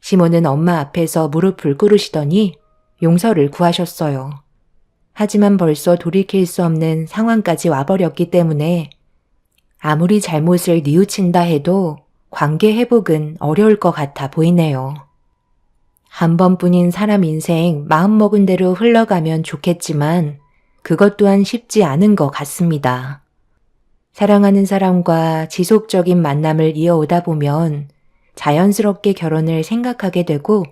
시모는 엄마 앞에서 무릎을 꿇으시더니 용서를 구하셨어요. 하지만 벌써 돌이킬 수 없는 상황까지 와버렸기 때문에 아무리 잘못을 뉘우친다 해도 관계 회복은 어려울 것 같아 보이네요. 한 번뿐인 사람 인생 마음먹은 대로 흘러가면 좋겠지만 그것 또한 쉽지 않은 것 같습니다. 사랑하는 사람과 지속적인 만남을 이어오다 보면 자연스럽게 결혼을 생각하게 되고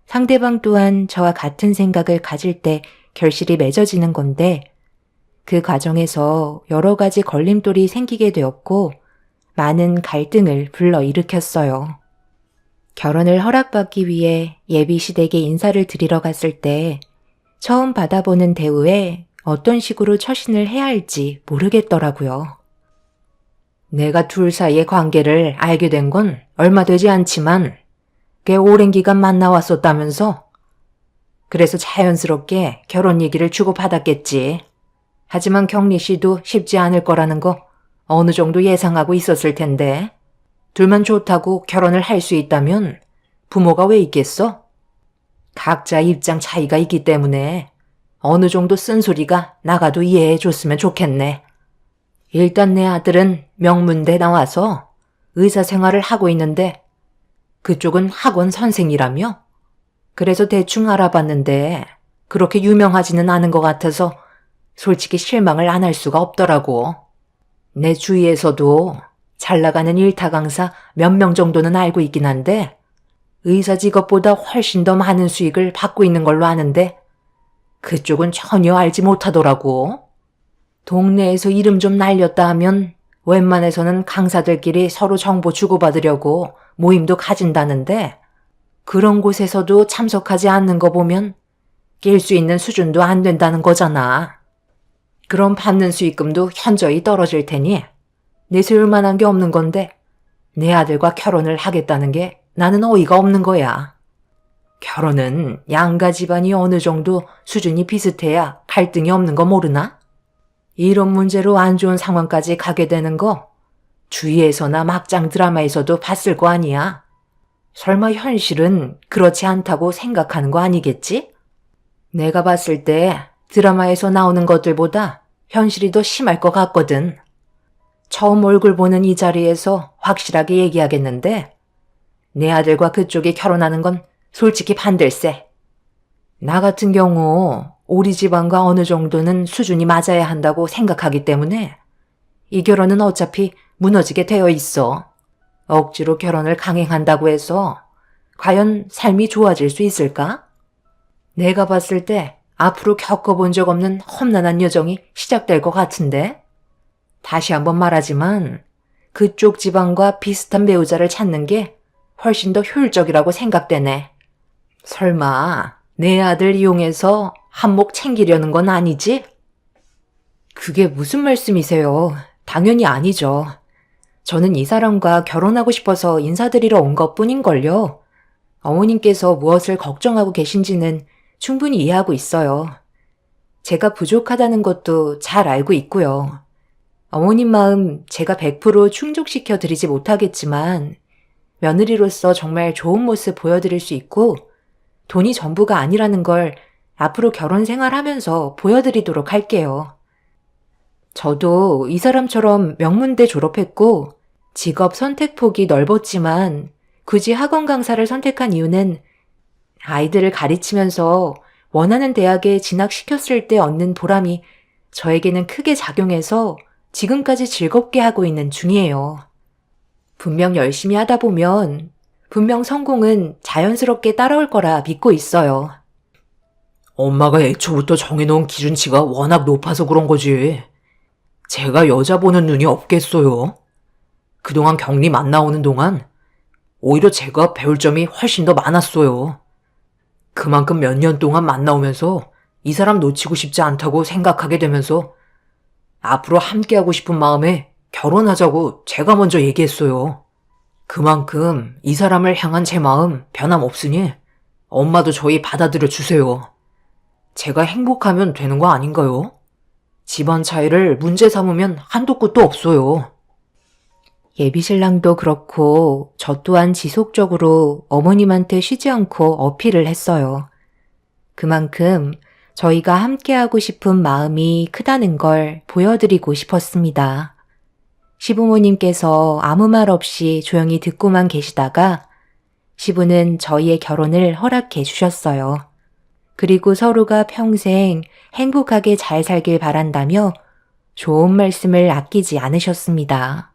상대방 또한 저와 같은 생각을 가질 때 결실이 맺어지는 건데 그 과정에서 여러 가지 걸림돌이 생기게 되었고 많은 갈등을 불러일으켰어요. 결혼을 허락받기 위해 예비 시댁에 인사를 드리러 갔을 때 처음 받아보는 대우에 어떤 식으로 처신을 해야 할지 모르겠더라고요. 내가 둘 사이의 관계를 알게 된 건 얼마 되지 않지만 꽤 오랜 기간 만나왔었다면서? 그래서 자연스럽게 결혼 얘기를 주고받았겠지. 하지만 경리 씨도 쉽지 않을 거라는 거 어느 정도 예상하고 있었을 텐데 둘만 좋다고 결혼을 할 수 있다면 부모가 왜 있겠어? 각자 입장 차이가 있기 때문에 어느 정도 쓴소리가 나가도 이해해 줬으면 좋겠네. 일단 내 아들은 명문대 나와서 의사 생활을 하고 있는데 그쪽은 학원 선생이라며? 그래서 대충 알아봤는데 그렇게 유명하지는 않은 것 같아서 솔직히 실망을 안 할 수가 없더라고. 내 주위에서도 잘 나가는 일타 강사 몇 명 정도는 알고 있긴 한데 의사 직업보다 훨씬 더 많은 수익을 받고 있는 걸로 아는데 그쪽은 전혀 알지 못하더라고. 동네에서 이름 좀 날렸다 하면 웬만해서는 강사들끼리 서로 정보 주고받으려고 모임도 가진다는데 그런 곳에서도 참석하지 않는 거 보면 낄 수 있는 수준도 안 된다는 거잖아. 그럼 받는 수익금도 현저히 떨어질 테니 내세울 만한 게 없는 건데 내 아들과 결혼을 하겠다는 게 나는 어이가 없는 거야. 결혼은 양가 집안이 어느 정도 수준이 비슷해야 갈등이 없는 거 모르나? 이런 문제로 안 좋은 상황까지 가게 되는 거 주위에서나 막장 드라마에서도 봤을 거 아니야. 설마 현실은 그렇지 않다고 생각하는 거 아니겠지? 내가 봤을 때 드라마에서 나오는 것들보다 현실이 더 심할 것 같거든. 처음 얼굴 보는 이 자리에서 확실하게 얘기하겠는데 내 아들과 그쪽이 결혼하는 건 솔직히 반댈세. 나 같은 경우 우리 집안과 어느 정도는 수준이 맞아야 한다고 생각하기 때문에 이 결혼은 어차피 무너지게 되어 있어. 억지로 결혼을 강행한다고 해서 과연 삶이 좋아질 수 있을까? 내가 봤을 때 앞으로 겪어본 적 없는 험난한 여정이 시작될 것 같은데? 다시 한번 말하지만 그쪽 집안과 비슷한 배우자를 찾는 게 훨씬 더 효율적이라고 생각되네. 설마 내 아들 이용해서 한몫 챙기려는 건 아니지? 그게 무슨 말씀이세요? 당연히 아니죠. 저는 이 사람과 결혼하고 싶어서 인사드리러 온 것뿐인걸요. 어머님께서 무엇을 걱정하고 계신지는 충분히 이해하고 있어요. 제가 부족하다는 것도 잘 알고 있고요. 어머님 마음 제가 100% 충족시켜 드리지 못하겠지만 며느리로서 정말 좋은 모습 보여드릴 수 있고 돈이 전부가 아니라는 걸 앞으로 결혼 생활하면서 보여드리도록 할게요. 저도 이 사람처럼 명문대 졸업했고 직업 선택폭이 넓었지만 굳이 학원 강사를 선택한 이유는 아이들을 가르치면서 원하는 대학에 진학시켰을 때 얻는 보람이 저에게는 크게 작용해서 지금까지 즐겁게 하고 있는 중이에요. 분명 열심히 하다 보면 분명 성공은 자연스럽게 따라올 거라 믿고 있어요. 엄마가 애초부터 정해놓은 기준치가 워낙 높아서 그런 거지. 제가 여자 보는 눈이 없겠어요. 그동안 격리 만나오는 동안 오히려 제가 배울 점이 훨씬 더 많았어요. 그만큼 몇 년 동안 만나오면서 이 사람 놓치고 싶지 않다고 생각하게 되면서 앞으로 함께하고 싶은 마음에 결혼하자고 제가 먼저 얘기했어요. 그만큼 이 사람을 향한 제 마음 변함없으니 엄마도 저희 받아들여 주세요. 제가 행복하면 되는 거 아닌가요? 집안 차이를 문제 삼으면 한도 끝도 없어요. 예비신랑도 그렇고 저 또한 지속적으로 어머님한테 쉬지 않고 어필을 했어요. 그만큼 저희가 함께하고 싶은 마음이 크다는 걸 보여드리고 싶었습니다. 시부모님께서 아무 말 없이 조용히 듣고만 계시다가 시부는 저희의 결혼을 허락해 주셨어요. 그리고 서로가 평생 행복하게 잘 살길 바란다며 좋은 말씀을 아끼지 않으셨습니다.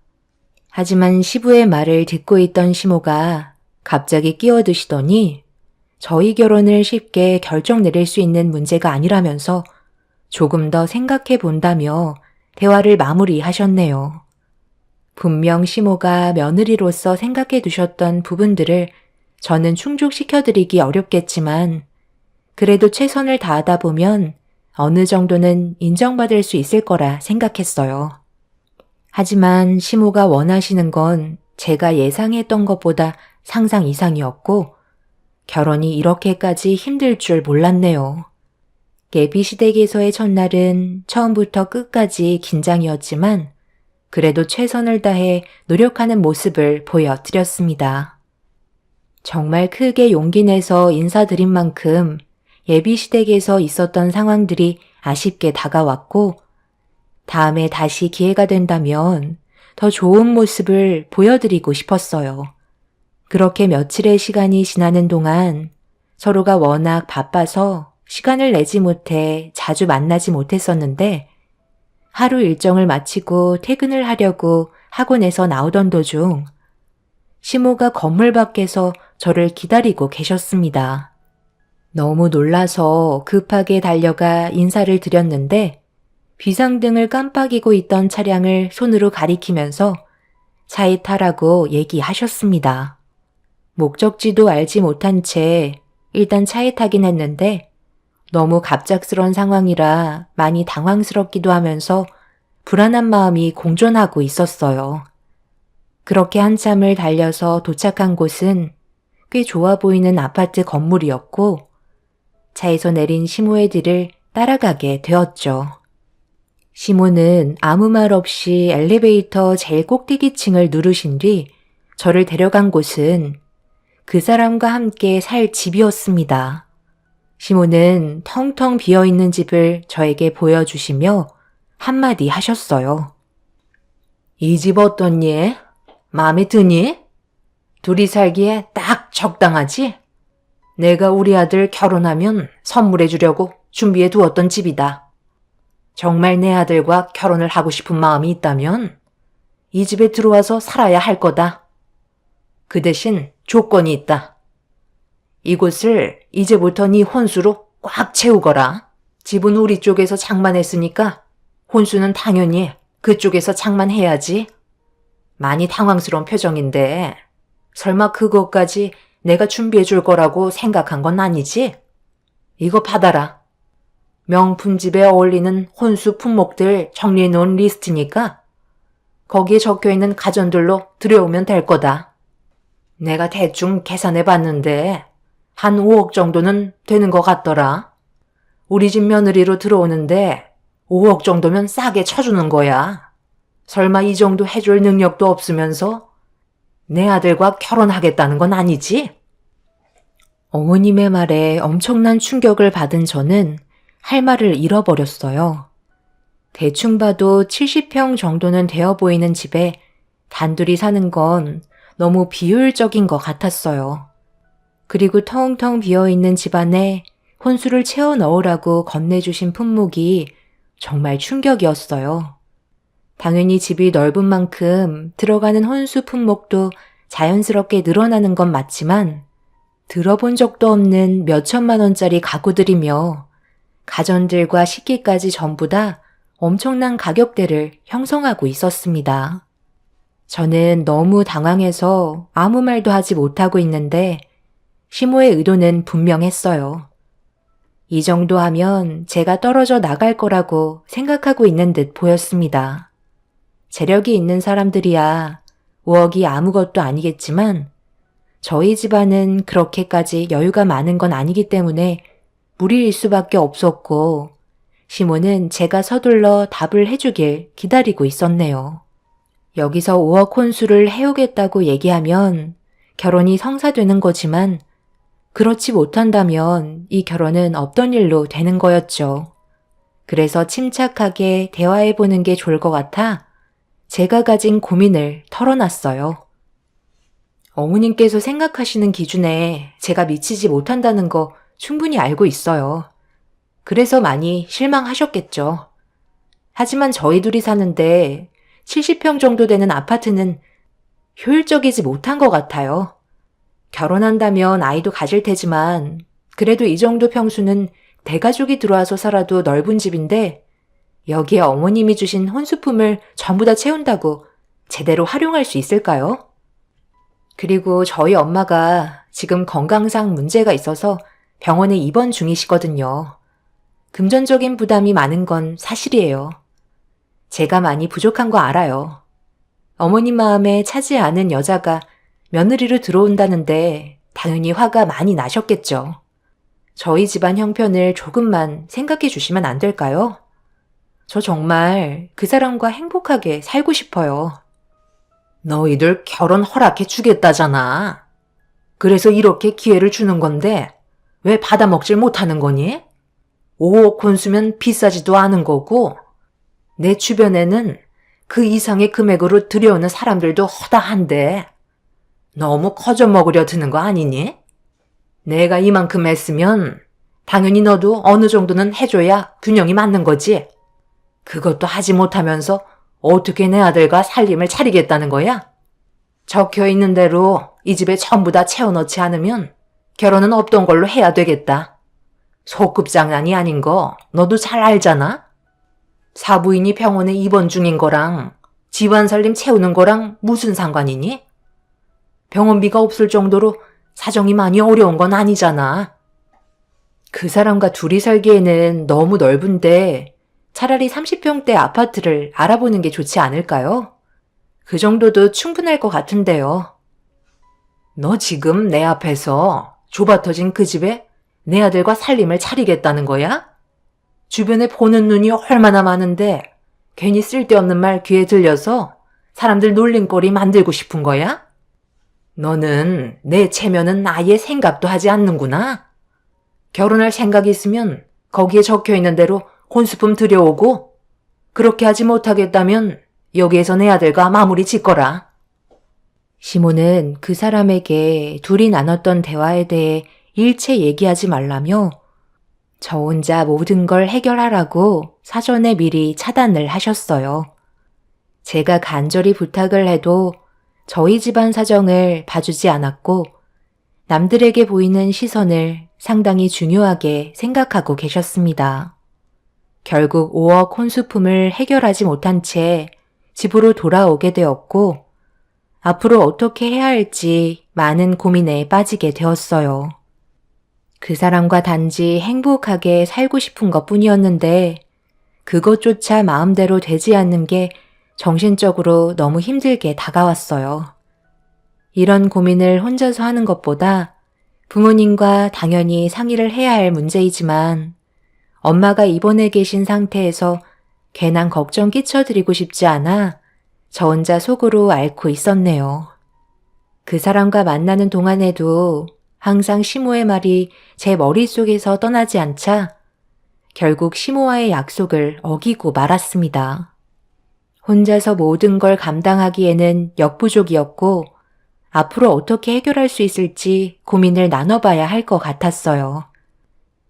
하지만 시부의 말을 듣고 있던 시모가 갑자기 끼어드시더니 저희 결혼을 쉽게 결정 내릴 수 있는 문제가 아니라면서 조금 더 생각해 본다며 대화를 마무리하셨네요. 분명 시모가 며느리로서 생각해 두셨던 부분들을 저는 충족시켜드리기 어렵겠지만 그래도 최선을 다하다 보면 어느 정도는 인정받을 수 있을 거라 생각했어요. 하지만 시모가 원하시는 건 제가 예상했던 것보다 상상 이상이었고 결혼이 이렇게까지 힘들 줄 몰랐네요. 예비시댁에서의 첫날은 처음부터 끝까지 긴장이었지만 그래도 최선을 다해 노력하는 모습을 보여드렸습니다. 정말 크게 용기 내서 인사드린 만큼 예비시댁에서 있었던 상황들이 아쉽게 다가왔고 다음에 다시 기회가 된다면 더 좋은 모습을 보여드리고 싶었어요. 그렇게 며칠의 시간이 지나는 동안 서로가 워낙 바빠서 시간을 내지 못해 자주 만나지 못했었는데 하루 일정을 마치고 퇴근을 하려고 학원에서 나오던 도중 시모가 건물 밖에서 저를 기다리고 계셨습니다. 너무 놀라서 급하게 달려가 인사를 드렸는데 비상등을 깜빡이고 있던 차량을 손으로 가리키면서 차에 타라고 얘기하셨습니다. 목적지도 알지 못한 채 일단 차에 타긴 했는데 너무 갑작스런 상황이라 많이 당황스럽기도 하면서 불안한 마음이 공존하고 있었어요. 그렇게 한참을 달려서 도착한 곳은 꽤 좋아 보이는 아파트 건물이었고 차에서 내린 시모의 뒤를 따라가게 되었죠. 시모는 아무 말 없이 엘리베이터 제일 꼭대기층을 누르신 뒤 저를 데려간 곳은 그 사람과 함께 살 집이었습니다. 시모는 텅텅 비어있는 집을 저에게 보여주시며 한마디 하셨어요. 이 집 어떻니? 마음에 드니? 둘이 살기에 딱 적당하지? 내가 우리 아들 결혼하면 선물해 주려고 준비해 두었던 집이다. 정말 내 아들과 결혼을 하고 싶은 마음이 있다면 이 집에 들어와서 살아야 할 거다. 그 대신 조건이 있다. 이곳을 이제부터 네 혼수로 꽉 채우거라. 집은 우리 쪽에서 장만했으니까 혼수는 당연히 그쪽에서 장만해야지. 많이 당황스러운 표정인데 설마 그것까지 내가 준비해 줄 거라고 생각한 건 아니지? 이거 받아라. 명품 집에 어울리는 혼수 품목들 정리해 놓은 리스트니까 거기에 적혀 있는 가전들로 들여오면 될 거다. 내가 대충 계산해 봤는데 한 5억 정도는 되는 것 같더라. 우리 집 며느리로 들어오는데 5억 정도면 싸게 쳐주는 거야. 설마 이 정도 해줄 능력도 없으면서 내 아들과 결혼하겠다는 건 아니지? 어머님의 말에 엄청난 충격을 받은 저는 할 말을 잃어버렸어요. 대충 봐도 70평 정도는 되어 보이는 집에 단둘이 사는 건 너무 비효율적인 것 같았어요. 그리고 텅텅 비어있는 집 안에 혼수를 채워 넣으라고 건네주신 품목이 정말 충격이었어요. 당연히 집이 넓은 만큼 들어가는 혼수 품목도 자연스럽게 늘어나는 건 맞지만 들어본 적도 없는 몇천만 원짜리 가구들이며 가전들과 식기까지 전부 다 엄청난 가격대를 형성하고 있었습니다. 저는 너무 당황해서 아무 말도 하지 못하고 있는데 시모의 의도는 분명했어요. 이 정도 하면 제가 떨어져 나갈 거라고 생각하고 있는 듯 보였습니다. 재력이 있는 사람들이야 5억이 아무것도 아니겠지만 저희 집안은 그렇게까지 여유가 많은 건 아니기 때문에 무리일 수밖에 없었고 시모는 제가 서둘러 답을 해주길 기다리고 있었네요. 여기서 5억 혼수를 해오겠다고 얘기하면 결혼이 성사되는 거지만 그렇지 못한다면 이 결혼은 없던 일로 되는 거였죠. 그래서 침착하게 대화해보는 게 좋을 것 같아 제가 가진 고민을 털어놨어요. 어머님께서 생각하시는 기준에 제가 미치지 못한다는 거 충분히 알고 있어요. 그래서 많이 실망하셨겠죠. 하지만 저희 둘이 사는데 70평 정도 되는 아파트는 효율적이지 못한 것 같아요. 결혼한다면 아이도 가질 테지만 그래도 이 정도 평수는 대가족이 들어와서 살아도 넓은 집인데 여기에 어머님이 주신 혼수품을 전부 다 채운다고 제대로 활용할 수 있을까요? 그리고 저희 엄마가 지금 건강상 문제가 있어서 병원에 입원 중이시거든요. 금전적인 부담이 많은 건 사실이에요. 제가 많이 부족한 거 알아요. 어머님 마음에 차지 않은 여자가 며느리로 들어온다는데 당연히 화가 많이 나셨겠죠. 저희 집안 형편을 조금만 생각해 주시면 안 될까요? 저 정말 그 사람과 행복하게 살고 싶어요. 너희들 결혼 허락해 주겠다잖아. 그래서 이렇게 기회를 주는 건데 왜 받아먹질 못하는 거니? 5억 혼수면 비싸지도 않은 거고 내 주변에는 그 이상의 금액으로 들여오는 사람들도 허다한데 너무 커져 먹으려 드는 거 아니니? 내가 이만큼 했으면 당연히 너도 어느 정도는 해줘야 균형이 맞는 거지. 그것도 하지 못하면서 어떻게 내 아들과 살림을 차리겠다는 거야? 적혀 있는 대로 이 집에 전부 다 채워넣지 않으면 결혼은 없던 걸로 해야 되겠다. 소급 장난이 아닌 거 너도 잘 알잖아? 사부인이 병원에 입원 중인 거랑 집안 살림 채우는 거랑 무슨 상관이니? 병원비가 없을 정도로 사정이 많이 어려운 건 아니잖아. 그 사람과 둘이 살기에는 너무 넓은데 차라리 30평대 아파트를 알아보는 게 좋지 않을까요? 그 정도도 충분할 것 같은데요. 너 지금 내 앞에서 좁아터진 그 집에 내 아들과 살림을 차리겠다는 거야? 주변에 보는 눈이 얼마나 많은데 괜히 쓸데없는 말 귀에 들려서 사람들 놀림거리 만들고 싶은 거야? 너는 내 체면은 아예 생각도 하지 않는구나. 결혼할 생각이 있으면 거기에 적혀있는 대로 혼수품 들여오고 그렇게 하지 못하겠다면 여기에서 내 아들과 마무리 짓거라. 시모는 그 사람에게 둘이 나눴던 대화에 대해 일체 얘기하지 말라며 저 혼자 모든 걸 해결하라고 사전에 미리 차단을 하셨어요. 제가 간절히 부탁을 해도 저희 집안 사정을 봐주지 않았고 남들에게 보이는 시선을 상당히 중요하게 생각하고 계셨습니다. 결국 5억 혼수품을 해결하지 못한 채 집으로 돌아오게 되었고 앞으로 어떻게 해야 할지 많은 고민에 빠지게 되었어요. 그 사람과 단지 행복하게 살고 싶은 것 뿐이었는데 그것조차 마음대로 되지 않는 게 정신적으로 너무 힘들게 다가왔어요. 이런 고민을 혼자서 하는 것보다 부모님과 당연히 상의를 해야 할 문제이지만 엄마가 입원해 계신 상태에서 괜한 걱정 끼쳐드리고 싶지 않아 저 혼자 속으로 앓고 있었네요. 그 사람과 만나는 동안에도 항상 시모의 말이 제 머릿속에서 떠나지 않자 결국 시모와의 약속을 어기고 말았습니다. 혼자서 모든 걸 감당하기에는 역부족이었고 앞으로 어떻게 해결할 수 있을지 고민을 나눠봐야 할 것 같았어요.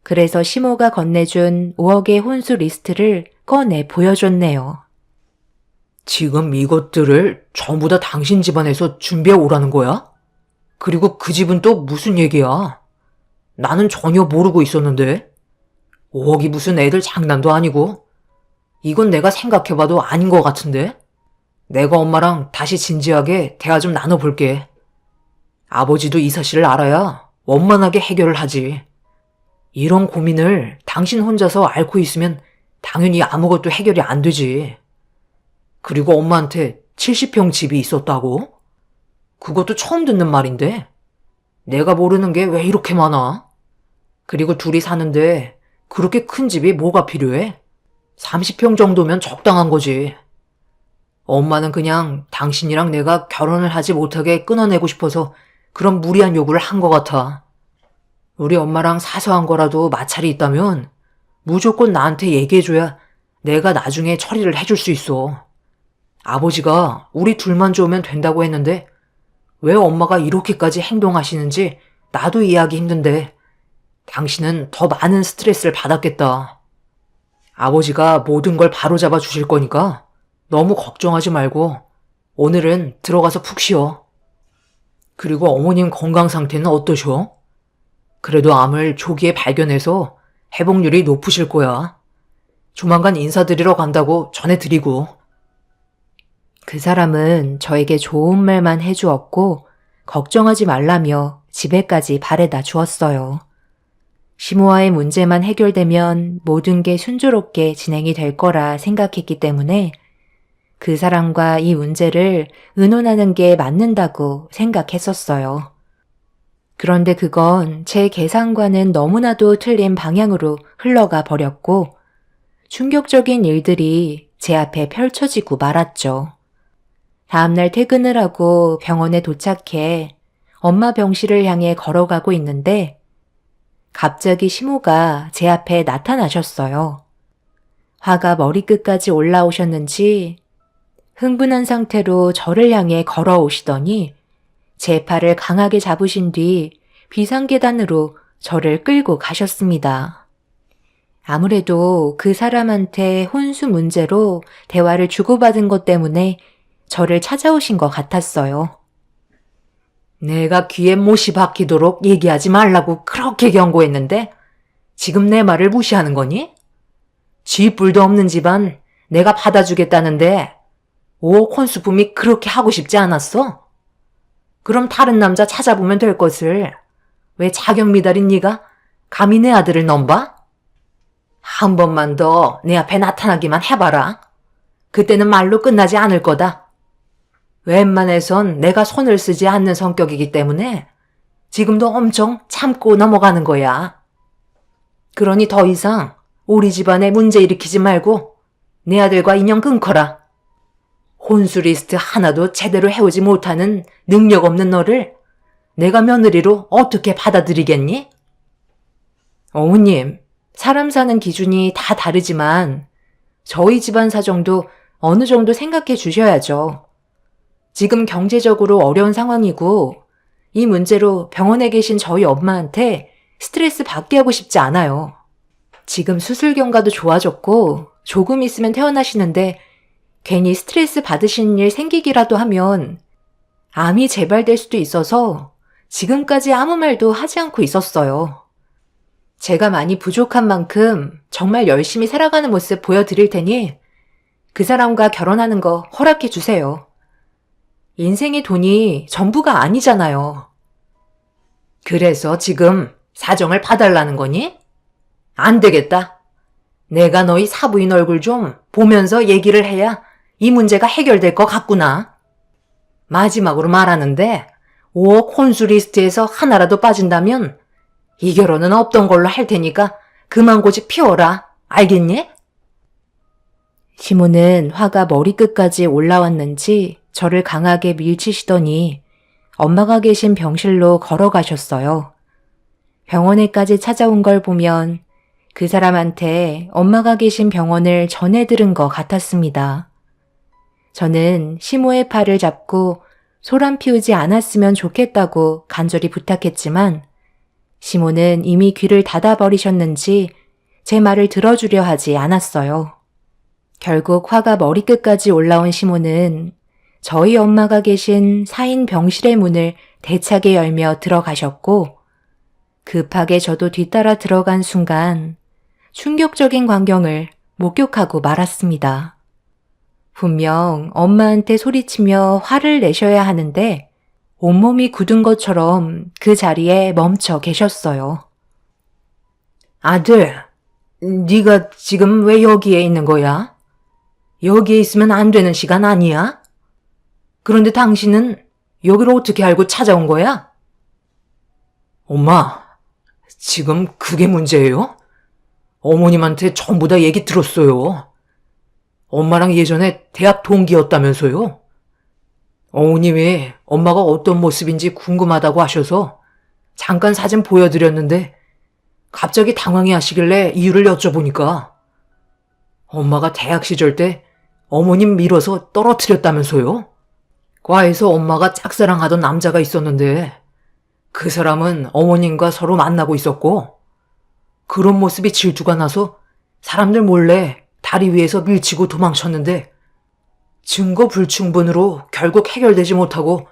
그래서 시모가 건네준 5억의 혼수 리스트를 꺼내 보여줬네요. 지금 이것들을 전부 다 당신 집안에서 준비해 오라는 거야? 그리고 그 집은 또 무슨 얘기야? 나는 전혀 모르고 있었는데. 5억이 무슨 애들 장난도 아니고. 이건 내가 생각해봐도 아닌 것 같은데. 내가 엄마랑 다시 진지하게 대화 좀 나눠볼게. 아버지도 이 사실을 알아야 원만하게 해결을 하지. 이런 고민을 당신 혼자서 앓고 있으면 당연히 아무것도 해결이 안 되지. 그리고 엄마한테 70평 집이 있었다고? 그것도 처음 듣는 말인데. 내가 모르는 게 왜 이렇게 많아? 그리고 둘이 사는데 그렇게 큰 집이 뭐가 필요해? 30평 정도면 적당한 거지. 엄마는 그냥 당신이랑 내가 결혼을 하지 못하게 끊어내고 싶어서 그런 무리한 요구를 한 것 같아. 우리 엄마랑 사소한 거라도 마찰이 있다면 무조건 나한테 얘기해줘야 내가 나중에 처리를 해줄 수 있어. 아버지가 우리 둘만 좋으면 된다고 했는데 왜 엄마가 이렇게까지 행동하시는지 나도 이해하기 힘든데 당신은 더 많은 스트레스를 받았겠다. 아버지가 모든 걸 바로잡아 주실 거니까 너무 걱정하지 말고 오늘은 들어가서 푹 쉬어. 그리고 어머님 건강 상태는 어떠셔? 그래도 암을 초기에 발견해서 회복률이 높으실 거야. 조만간 인사드리러 간다고 전해드리고. 그 사람은 저에게 좋은 말만 해주었고 걱정하지 말라며 집에까지 바래다 주었어요. 시모와의 문제만 해결되면 모든 게 순조롭게 진행이 될 거라 생각했기 때문에 그 사람과 이 문제를 의논하는 게 맞는다고 생각했었어요. 그런데 그건 제 계산과는 너무나도 틀린 방향으로 흘러가 버렸고 충격적인 일들이 제 앞에 펼쳐지고 말았죠. 다음날 퇴근을 하고 병원에 도착해 엄마 병실을 향해 걸어가고 있는데 갑자기 시모가 제 앞에 나타나셨어요. 화가 머리끝까지 올라오셨는지 흥분한 상태로 저를 향해 걸어오시더니 제 팔을 강하게 잡으신 뒤 비상계단으로 저를 끌고 가셨습니다. 아무래도 그 사람한테 혼수 문제로 대화를 주고받은 것 때문에 저를 찾아오신 것 같았어요. 내가 귀에 못이 박히도록 얘기하지 말라고 그렇게 경고했는데 지금 내 말을 무시하는 거니? 쥐뿔도 없는 집안 내가 받아주겠다는데 5억 혼수품이 그렇게 하고 싶지 않았어? 그럼 다른 남자 찾아보면 될 것을 왜 자격 미달인 네가 감히 내 아들을 넘봐? 한 번만 더 내 앞에 나타나기만 해봐라. 그때는 말로 끝나지 않을 거다. 웬만해선 내가 손을 쓰지 않는 성격이기 때문에 지금도 엄청 참고 넘어가는 거야. 그러니 더 이상 우리 집안에 문제 일으키지 말고 내 아들과 인연 끊거라. 혼수 리스트 하나도 제대로 해오지 못하는 능력 없는 너를 내가 며느리로 어떻게 받아들이겠니? 어머님, 사람 사는 기준이 다 다르지만 저희 집안 사정도 어느 정도 생각해 주셔야죠. 지금 경제적으로 어려운 상황이고 이 문제로 병원에 계신 저희 엄마한테 스트레스 받게 하고 싶지 않아요. 지금 수술 경과도 좋아졌고 조금 있으면 퇴원하시는데 괜히 스트레스 받으시는 일 생기기라도 하면 암이 재발될 수도 있어서 지금까지 아무 말도 하지 않고 있었어요. 제가 많이 부족한 만큼 정말 열심히 살아가는 모습 보여드릴 테니 그 사람과 결혼하는 거 허락해 주세요. 인생의 돈이 전부가 아니잖아요. 그래서 지금 사정을 봐달라는 거니? 안 되겠다. 내가 너희 사부인 얼굴 좀 보면서 얘기를 해야 이 문제가 해결될 것 같구나. 마지막으로 말하는데 5억 혼수 리스트에서 하나라도 빠진다면 이 결혼은 없던 걸로 할 테니까 그만 고집 피워라. 알겠니? 시모는 화가 머리끝까지 올라왔는지 저를 강하게 밀치시더니 엄마가 계신 병실로 걸어가셨어요. 병원에까지 찾아온 걸 보면 그 사람한테 엄마가 계신 병원을 전해 들은 것 같았습니다. 저는 시모의 팔을 잡고 소란 피우지 않았으면 좋겠다고 간절히 부탁했지만 시모는 이미 귀를 닫아버리셨는지 제 말을 들어주려 하지 않았어요. 결국 화가 머리끝까지 올라온 시모는 저희 엄마가 계신 4인 병실의 문을 대차게 열며 들어가셨고 급하게 저도 뒤따라 들어간 순간 충격적인 광경을 목격하고 말았습니다. 분명 엄마한테 소리치며 화를 내셔야 하는데 온몸이 굳은 것처럼 그 자리에 멈춰 계셨어요. 아들, 네가 지금 왜 여기에 있는 거야? 여기에 있으면 안 되는 시간 아니야? 그런데 당신은 여기를 어떻게 알고 찾아온 거야? 엄마, 지금 그게 문제예요? 어머님한테 전부 다 얘기 들었어요. 엄마랑 예전에 대학 동기였다면서요? 어머님이 엄마가 어떤 모습인지 궁금하다고 하셔서 잠깐 사진 보여드렸는데 갑자기 당황해 하시길래 이유를 여쭤보니까 엄마가 대학 시절 때 어머님 밀어서 떨어뜨렸다면서요? 과에서 엄마가 짝사랑하던 남자가 있었는데 그 사람은 어머님과 서로 만나고 있었고 그런 모습이 질투가 나서 사람들 몰래 다리 위에서 밀치고 도망쳤는데 증거 불충분으로 결국 해결되지 못하고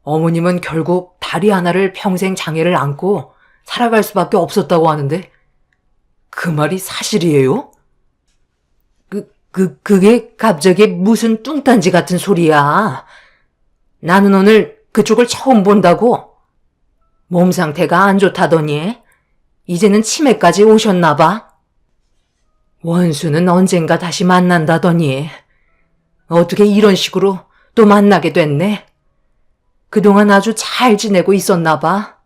어머님은 결국 다리 하나를 평생 장애를 안고 살아갈 수밖에 없었다고 하는데 그 말이 사실이에요? 그게 갑자기 무슨 뚱딴지 같은 소리야. 나는 오늘 그쪽을 처음 본다고. 몸 상태가 안 좋다더니 이제는 치매까지 오셨나 봐. 원수는 언젠가 다시 만난다더니 어떻게 이런 식으로 또 만나게 됐네. 그동안 아주 잘 지내고 있었나 봐.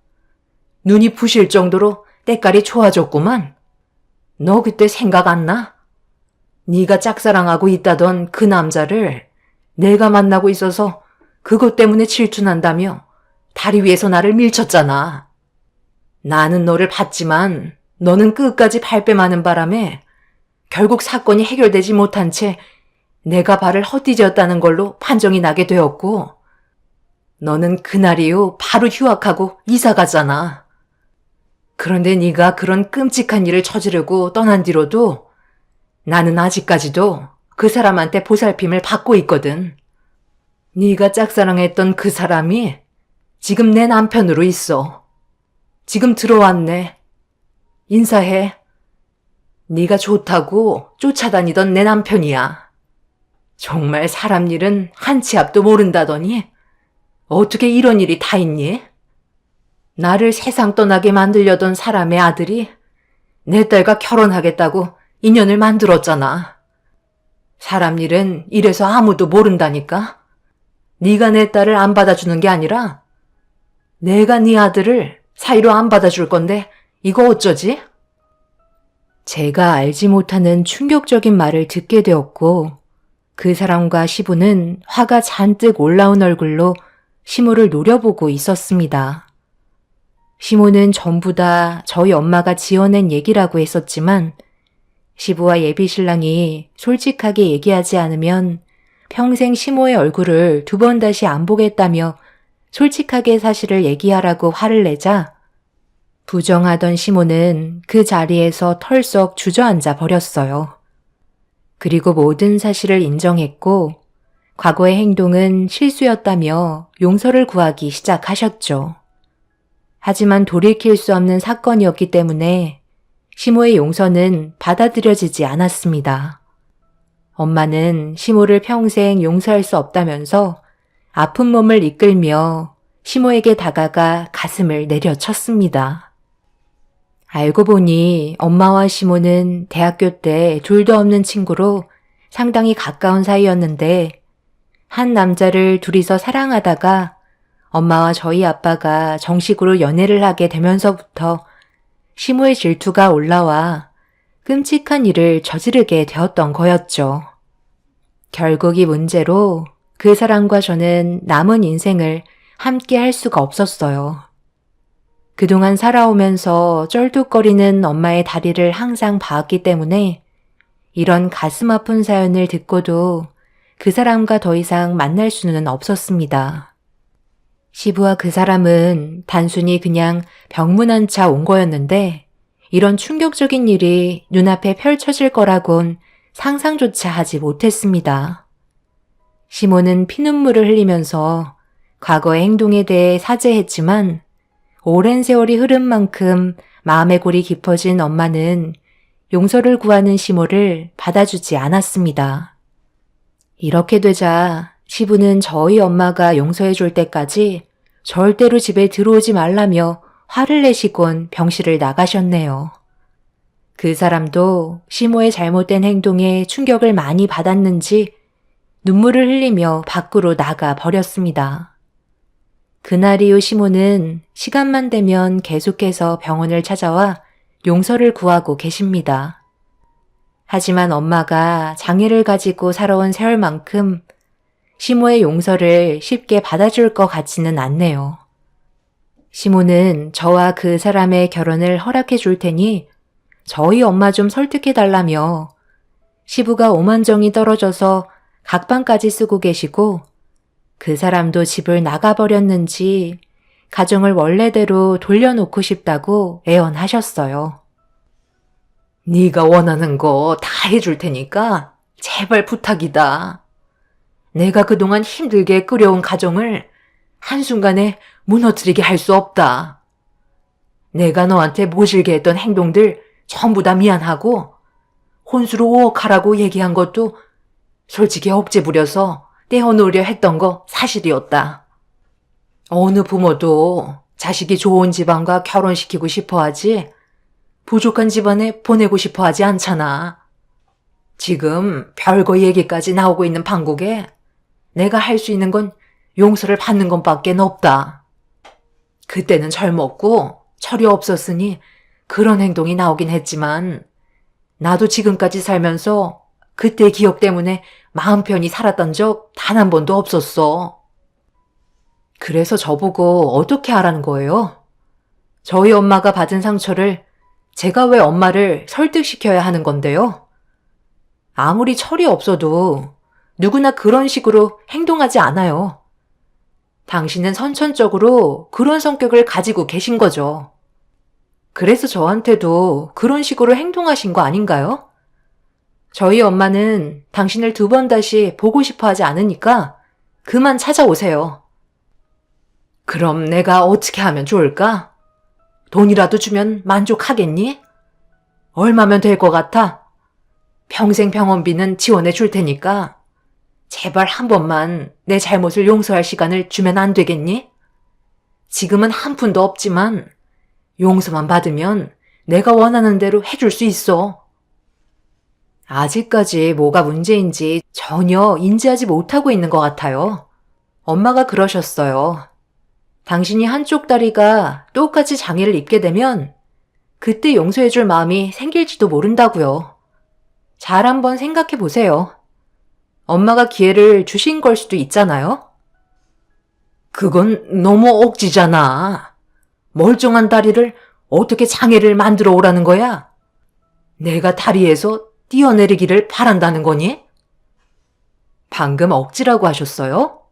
눈이 부실 정도로 때깔이 좋아졌구만. 너 그때 생각 안 나? 네가 짝사랑하고 있다던 그 남자를 내가 만나고 있어서 그것 때문에 질투난다며 다리 위에서 나를 밀쳤잖아. 나는 너를 봤지만 너는 끝까지 발뺌하는 바람에 결국 사건이 해결되지 못한 채 내가 발을 헛디뎠다는 걸로 판정이 나게 되었고 너는 그날 이후 바로 휴학하고 이사가잖아. 그런데 네가 그런 끔찍한 일을 저지르고 떠난 뒤로도 나는 아직까지도 그 사람한테 보살핌을 받고 있거든. 네가 짝사랑했던 그 사람이 지금 내 남편으로 있어. 지금 들어왔네. 인사해. 네가 좋다고 쫓아다니던 내 남편이야. 정말 사람 일은 한 치 앞도 모른다더니 어떻게 이런 일이 다 있니? 나를 세상 떠나게 만들려던 사람의 아들이 내 딸과 결혼하겠다고 인연을 만들었잖아. 사람 일은 이래서 아무도 모른다니까. 네가 내 딸을 안 받아주는 게 아니라 내가 네 아들을 사이로 안 받아줄 건데 이거 어쩌지? 제가 알지 못하는 충격적인 말을 듣게 되었고 그 사람과 시부는 화가 잔뜩 올라온 얼굴로 시모를 노려보고 있었습니다. 시모는 전부 다 저희 엄마가 지어낸 얘기라고 했었지만 시부와 예비신랑이 솔직하게 얘기하지 않으면 평생 시모의 얼굴을 두 번 다시 안 보겠다며 솔직하게 사실을 얘기하라고 화를 내자 부정하던 시모는 그 자리에서 털썩 주저앉아 버렸어요. 그리고 모든 사실을 인정했고 과거의 행동은 실수였다며 용서를 구하기 시작하셨죠. 하지만 돌이킬 수 없는 사건이었기 때문에 시모의 용서는 받아들여지지 않았습니다. 엄마는 시모를 평생 용서할 수 없다면서 아픈 몸을 이끌며 시모에게 다가가 가슴을 내려쳤습니다. 알고 보니 엄마와 시모는 대학교 때 둘도 없는 친구로 상당히 가까운 사이였는데 한 남자를 둘이서 사랑하다가 엄마와 저희 아빠가 정식으로 연애를 하게 되면서부터 시모의 질투가 올라와 끔찍한 일을 저지르게 되었던 거였죠. 결국 이 문제로 그 사람과 저는 남은 인생을 함께 할 수가 없었어요. 그동안 살아오면서 쩔뚝거리는 엄마의 다리를 항상 봐왔기 때문에 이런 가슴 아픈 사연을 듣고도 그 사람과 더 이상 만날 수는 없었습니다. 시부와 그 사람은 단순히 그냥 병문안 차 온 거였는데 이런 충격적인 일이 눈앞에 펼쳐질 거라곤 상상조차 하지 못했습니다. 시모는 피눈물을 흘리면서 과거의 행동에 대해 사죄했지만 오랜 세월이 흐른 만큼 마음의 골이 깊어진 엄마는 용서를 구하는 시모를 받아주지 않았습니다. 이렇게 되자 시부는 저희 엄마가 용서해 줄 때까지 절대로 집에 들어오지 말라며 화를 내시곤 병실을 나가셨네요. 그 사람도 시모의 잘못된 행동에 충격을 많이 받았는지 눈물을 흘리며 밖으로 나가 버렸습니다. 그날 이후 시모는 시간만 되면 계속해서 병원을 찾아와 용서를 구하고 계십니다. 하지만 엄마가 장애를 가지고 살아온 세월만큼 시모의 용서를 쉽게 받아줄 것 같지는 않네요. 시모는 저와 그 사람의 결혼을 허락해 줄 테니 저희 엄마 좀 설득해 달라며 시부가 오만정이 떨어져서 각방까지 쓰고 계시고 그 사람도 집을 나가버렸는지 가정을 원래대로 돌려놓고 싶다고 애원하셨어요. 네가 원하는 거 다 해줄 테니까 제발 부탁이다. 내가 그동안 힘들게 끌어온 가정을 한순간에 무너뜨리게 할 수 없다. 내가 너한테 모질게 했던 행동들 전부 다 미안하고 혼수로 오억하라고 얘기한 것도 솔직히 억제 부려서 떼어놓으려 했던 거 사실이었다. 어느 부모도 자식이 좋은 집안과 결혼시키고 싶어 하지 부족한 집안에 보내고 싶어 하지 않잖아. 지금 별거 얘기까지 나오고 있는 판국에 내가 할 수 있는 건 용서를 받는 것밖에 없다. 그때는 젊었고 철이 없었으니 그런 행동이 나오긴 했지만 나도 지금까지 살면서 그때 기억 때문에 마음 편히 살았던 적 단 한 번도 없었어. 그래서 저보고 어떻게 하라는 거예요? 저희 엄마가 받은 상처를 제가 왜 엄마를 설득시켜야 하는 건데요? 아무리 철이 없어도 누구나 그런 식으로 행동하지 않아요. 당신은 선천적으로 그런 성격을 가지고 계신 거죠. 그래서 저한테도 그런 식으로 행동하신 거 아닌가요? 저희 엄마는 당신을 두 번 다시 보고 싶어 하지 않으니까 그만 찾아오세요. 그럼 내가 어떻게 하면 좋을까? 돈이라도 주면 만족하겠니? 얼마면 될 것 같아? 평생 병원비는 지원해 줄 테니까 제발 한 번만 내 잘못을 용서할 시간을 주면 안 되겠니? 지금은 한 푼도 없지만 용서만 받으면 내가 원하는 대로 해줄 수 있어. 아직까지 뭐가 문제인지 전혀 인지하지 못하고 있는 것 같아요. 엄마가 그러셨어요. 당신이 한쪽 다리가 똑같이 장애를 입게 되면 그때 용서해줄 마음이 생길지도 모른다고요. 잘 한번 생각해 보세요. 엄마가 기회를 주신 걸 수도 있잖아요? 그건 너무 억지잖아. 멀쩡한 다리를 어떻게 장애를 만들어 오라는 거야? 내가 다리에서 뛰어내리기를 바란다는 거니? 방금 억지라고 하셨어요?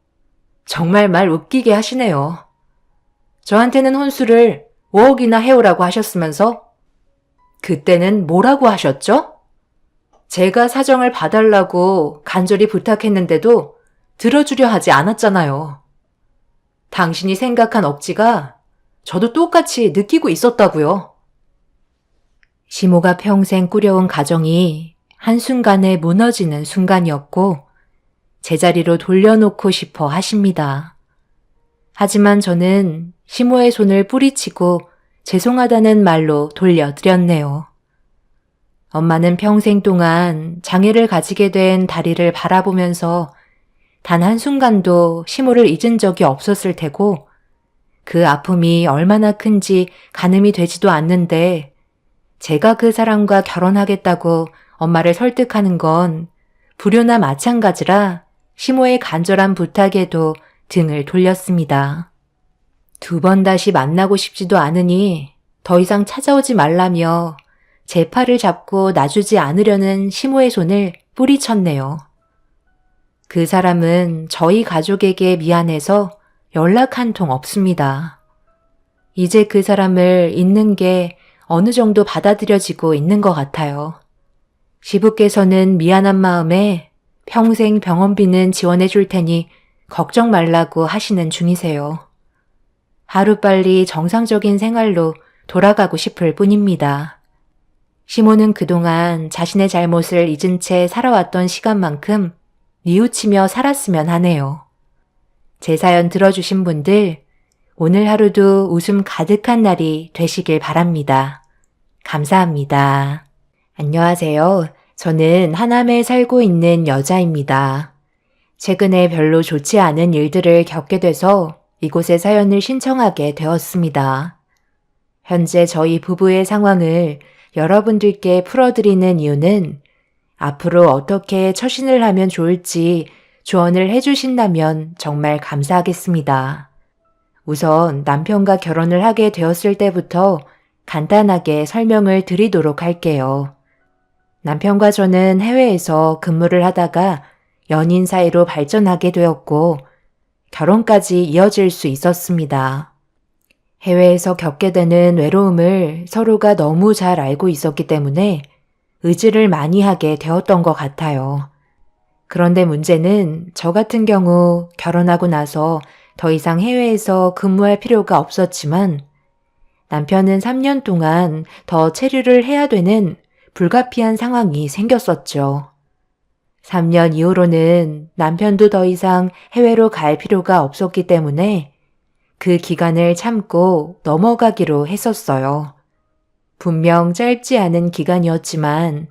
정말 말 웃기게 하시네요. 저한테는 혼수를 5억이나 해오라고 하셨으면서 그때는 뭐라고 하셨죠? 제가 사정을 봐달라고 간절히 부탁했는데도 들어주려 하지 않았잖아요. 당신이 생각한 억지가 저도 똑같이 느끼고 있었다고요. 시모가 평생 꾸려온 가정이 한순간에 무너지는 순간이었고 제자리로 돌려놓고 싶어 하십니다. 하지만 저는 시모의 손을 뿌리치고 죄송하다는 말로 돌려드렸네요. 엄마는 평생 동안 장애를 가지게 된 다리를 바라보면서 단 한순간도 시모를 잊은 적이 없었을 테고 그 아픔이 얼마나 큰지 가늠이 되지도 않는데 제가 그 사람과 결혼하겠다고 엄마를 설득하는 건 불효나 마찬가지라 시모의 간절한 부탁에도 등을 돌렸습니다. 2번 다시 만나고 싶지도 않으니 더 이상 찾아오지 말라며 제 팔을 잡고 놔주지 않으려는 시모의 손을 뿌리쳤네요. 그 사람은 저희 가족에게 미안해서 연락 한 통 없습니다. 이제 그 사람을 잊는 게 어느 정도 받아들여지고 있는 것 같아요. 시부께서는 미안한 마음에 평생 병원비는 지원해 줄 테니 걱정 말라고 하시는 중이세요. 하루빨리 정상적인 생활로 돌아가고 싶을 뿐입니다. 시모는 그동안 자신의 잘못을 잊은 채 살아왔던 시간만큼 뉘우치며 살았으면 하네요. 제 사연 들어주신 분들, 오늘 하루도 웃음 가득한 날이 되시길 바랍니다. 감사합니다. 안녕하세요. 저는 하남에 살고 있는 여자입니다. 최근에 별로 좋지 않은 일들을 겪게 돼서 이곳에 사연을 신청하게 되었습니다. 현재 저희 부부의 상황을 여러분들께 풀어드리는 이유는 앞으로 어떻게 처신을 하면 좋을지 조언을 해주신다면 정말 감사하겠습니다. 우선 남편과 결혼을 하게 되었을 때부터 간단하게 설명을 드리도록 할게요. 남편과 저는 해외에서 근무를 하다가 연인 사이로 발전하게 되었고 결혼까지 이어질 수 있었습니다. 해외에서 겪게 되는 외로움을 서로가 너무 잘 알고 있었기 때문에 의지를 많이 하게 되었던 것 같아요. 그런데 문제는 저 같은 경우 결혼하고 나서 더 이상 해외에서 근무할 필요가 없었지만 남편은 3년 동안 더 체류를 해야 되는 불가피한 상황이 생겼었죠. 3년 이후로는 남편도 더 이상 해외로 갈 필요가 없었기 때문에 그 기간을 참고 넘어가기로 했었어요. 분명 짧지 않은 기간이었지만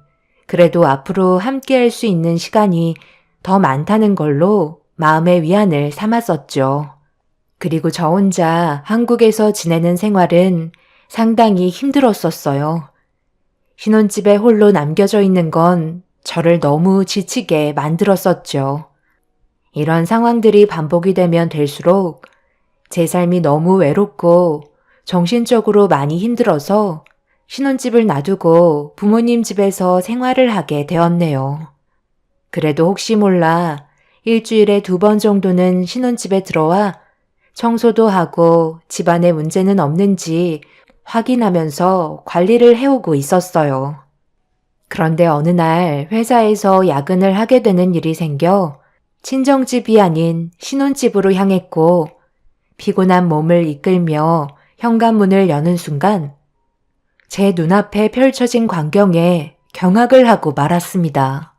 그래도 앞으로 함께 할 수 있는 시간이 더 많다는 걸로 마음의 위안을 삼았었죠. 그리고 저 혼자 한국에서 지내는 생활은 상당히 힘들었었어요. 신혼집에 홀로 남겨져 있는 건 저를 너무 지치게 만들었었죠. 이런 상황들이 반복이 되면 될수록 제 삶이 너무 외롭고 정신적으로 많이 힘들어서 신혼집을 놔두고 부모님 집에서 생활을 하게 되었네요. 그래도 혹시 몰라 일주일에 2번 정도는 신혼집에 들어와 청소도 하고 집안에 문제는 없는지 확인하면서 관리를 해오고 있었어요. 그런데 어느 날 회사에서 야근을 하게 되는 일이 생겨 친정집이 아닌 신혼집으로 향했고 피곤한 몸을 이끌며 현관문을 여는 순간 제 눈앞에 펼쳐진 광경에 경악을 하고 말았습니다.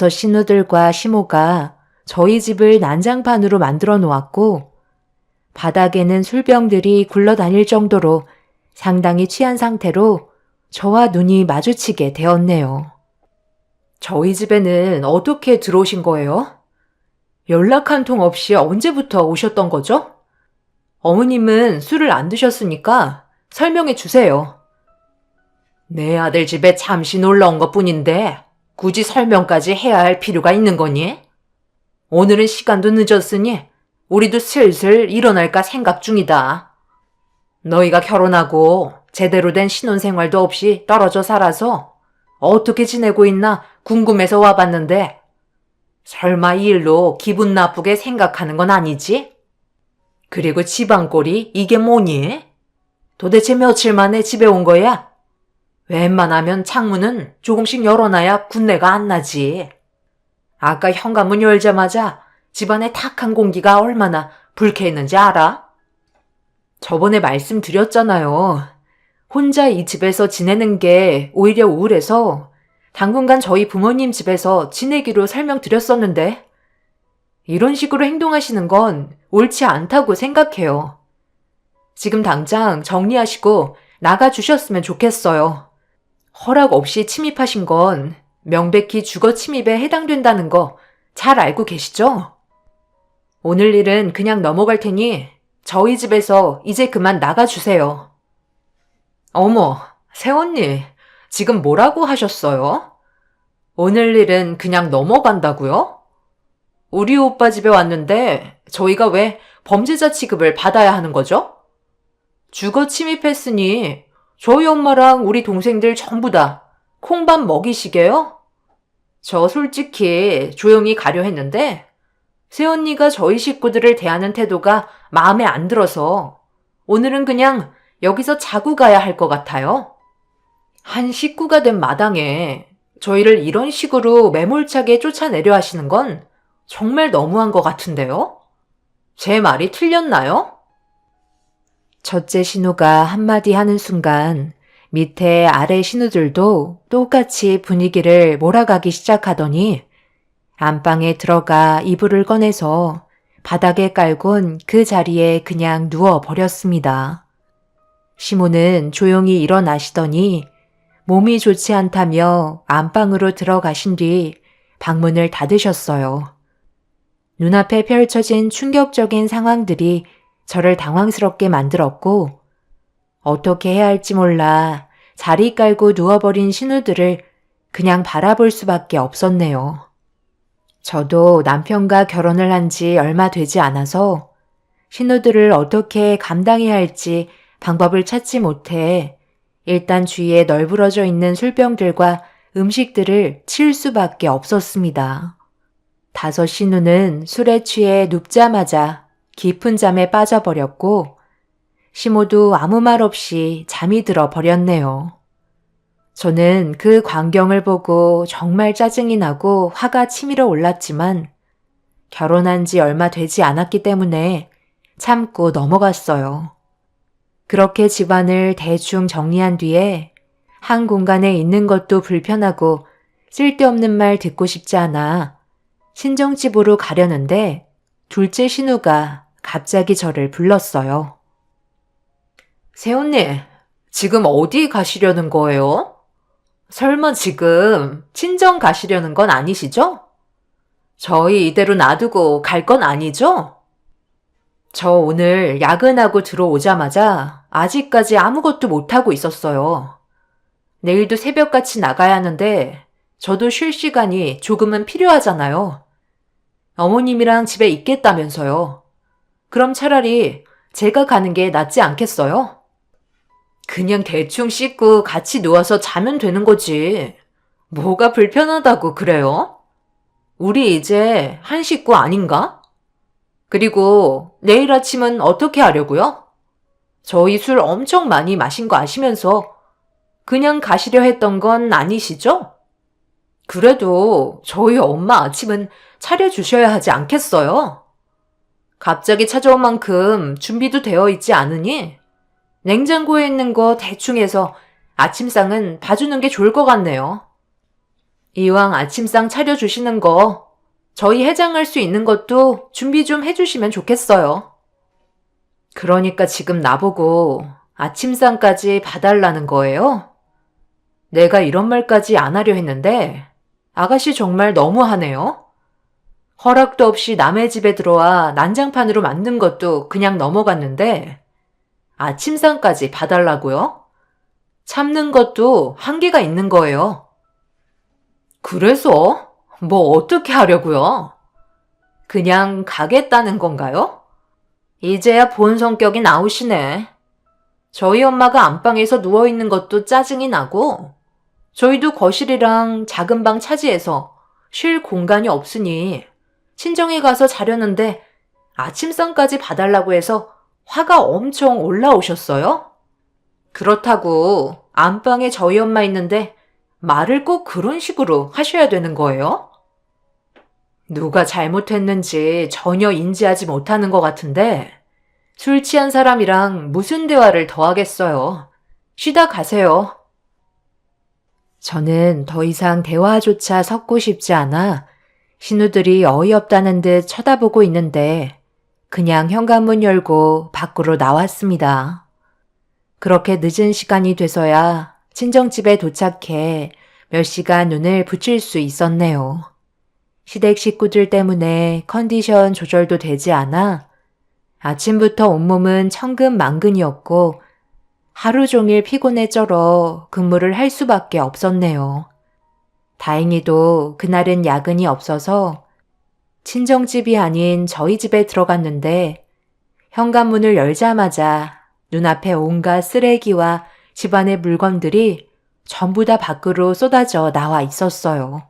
5 신우들과 시모가 저희 집을 난장판으로 만들어 놓았고 바닥에는 술병들이 굴러다닐 정도로 상당히 취한 상태로 저와 눈이 마주치게 되었네요. 저희 집에는 어떻게 들어오신 거예요? 연락 한 통 없이 언제부터 오셨던 거죠? 어머님은 술을 안 드셨으니까 설명해 주세요. 내 아들 집에 잠시 놀러 온 것 뿐인데 굳이 설명까지 해야 할 필요가 있는 거니? 오늘은 시간도 늦었으니 우리도 슬슬 일어날까 생각 중이다. 너희가 결혼하고 제대로 된 신혼생활도 없이 떨어져 살아서 어떻게 지내고 있나 궁금해서 와봤는데 설마 이 일로 기분 나쁘게 생각하는 건 아니지? 그리고 지방골이 이게 뭐니? 도대체 며칠 만에 집에 온 거야? 웬만하면 창문은 조금씩 열어놔야 군내가 안 나지. 아까 현관문 열자마자 집안에 탁한 공기가 얼마나 불쾌했는지 알아? 저번에 말씀드렸잖아요. 혼자 이 집에서 지내는 게 오히려 우울해서 당분간 저희 부모님 집에서 지내기로 설명드렸었는데 이런 식으로 행동하시는 건 옳지 않다고 생각해요. 지금 당장 정리하시고 나가주셨으면 좋겠어요. 허락 없이 침입하신 건 명백히 주거 침입에 해당된다는 거 잘 알고 계시죠? 오늘 일은 그냥 넘어갈 테니 저희 집에서 이제 그만 나가주세요. 어머, 새언니, 지금 뭐라고 하셨어요? 오늘 일은 그냥 넘어간다고요? 우리 오빠 집에 왔는데 저희가 왜 범죄자 취급을 받아야 하는 거죠? 주거 침입했으니 저희 엄마랑 우리 동생들 전부 다 콩밥 먹이시게요? 저 솔직히 조용히 가려 했는데 새언니가 저희 식구들을 대하는 태도가 마음에 안 들어서 오늘은 그냥 여기서 자고 가야 할 것 같아요. 한 식구가 된 마당에 저희를 이런 식으로 매몰차게 쫓아내려 하시는 건 정말 너무한 것 같은데요? 제 말이 틀렸나요? 첫째 신우가 한마디 하는 순간 밑에 아래 신우들도 똑같이 분위기를 몰아가기 시작하더니 안방에 들어가 이불을 꺼내서 바닥에 깔곤 그 자리에 그냥 누워버렸습니다. 시모는 조용히 일어나시더니 몸이 좋지 않다며 안방으로 들어가신 뒤 방문을 닫으셨어요. 눈앞에 펼쳐진 충격적인 상황들이 저를 당황스럽게 만들었고 어떻게 해야 할지 몰라 자리 깔고 누워버린 신우들을 그냥 바라볼 수밖에 없었네요. 저도 남편과 결혼을 한 지 얼마 되지 않아서 신우들을 어떻게 감당해야 할지 방법을 찾지 못해 일단 주위에 널브러져 있는 술병들과 음식들을 치울 수밖에 없었습니다. 5 신우는 술에 취해 눕자마자 깊은 잠에 빠져버렸고 시모도 아무 말 없이 잠이 들어 버렸네요. 저는 그 광경을 보고 정말 짜증이 나고 화가 치밀어 올랐지만 결혼한 지 얼마 되지 않았기 때문에 참고 넘어갔어요. 그렇게 집안을 대충 정리한 뒤에 한 공간에 있는 것도 불편하고 쓸데없는 말 듣고 싶지 않아 친정집으로 가려는데 둘째 신우가 갑자기 저를 불렀어요. 새언니, 지금 어디 가시려는 거예요? 설마 지금 친정 가시려는 건 아니시죠? 저희 이대로 놔두고 갈 건 아니죠? 저 오늘 야근하고 들어오자마자 아직까지 아무것도 못하고 있었어요. 내일도 새벽같이 나가야 하는데 저도 쉴 시간이 조금은 필요하잖아요. 어머님이랑 집에 있겠다면서요. 그럼 차라리 제가 가는 게 낫지 않겠어요? 그냥 대충 씻고 같이 누워서 자면 되는 거지. 뭐가 불편하다고 그래요? 우리 이제 한 식구 아닌가? 그리고 내일 아침은 어떻게 하려고요? 저희 술 엄청 많이 마신 거 아시면서 그냥 가시려 했던 건 아니시죠? 그래도 저희 엄마 아침은 차려주셔야 하지 않겠어요? 갑자기 찾아온 만큼 준비도 되어 있지 않으니 냉장고에 있는 거 대충 해서 아침상은 봐주는 게 좋을 것 같네요. 이왕 아침상 차려주시는 거 저희 해장할 수 있는 것도 준비 좀 해주시면 좋겠어요. 그러니까 지금 나보고 아침상까지 봐달라는 거예요? 내가 이런 말까지 안 하려 했는데 아가씨 정말 너무하네요. 허락도 없이 남의 집에 들어와 난장판으로 만든 것도 그냥 넘어갔는데 아침상까지 봐달라고요? 참는 것도 한계가 있는 거예요. 그래서 뭐 어떻게 하려고요? 그냥 가겠다는 건가요? 이제야 본 성격이 나오시네. 저희 엄마가 안방에서 누워있는 것도 짜증이 나고 저희도 거실이랑 작은 방 차지해서 쉴 공간이 없으니 친정에 가서 자려는데 아침상까지 봐달라고 해서 화가 엄청 올라오셨어요? 그렇다고 안방에 저희 엄마 있는데 말을 꼭 그런 식으로 하셔야 되는 거예요? 누가 잘못했는지 전혀 인지하지 못하는 것 같은데 술 취한 사람이랑 무슨 대화를 더 하겠어요. 쉬다 가세요. 저는 더 이상 대화조차 섞고 싶지 않아 신우들이 어이없다는 듯 쳐다보고 있는데 그냥 현관문 열고 밖으로 나왔습니다. 그렇게 늦은 시간이 돼서야 친정집에 도착해 몇 시간 눈을 붙일 수 있었네요. 시댁 식구들 때문에 컨디션 조절도 되지 않아 아침부터 온몸은 천근만근이었고 하루 종일 피곤에 쩔어 근무를 할 수밖에 없었네요. 다행히도 그날은 야근이 없어서 친정집이 아닌 저희 집에 들어갔는데 현관문을 열자마자 눈앞에 온갖 쓰레기와 집안의 물건들이 전부 다 밖으로 쏟아져 나와 있었어요.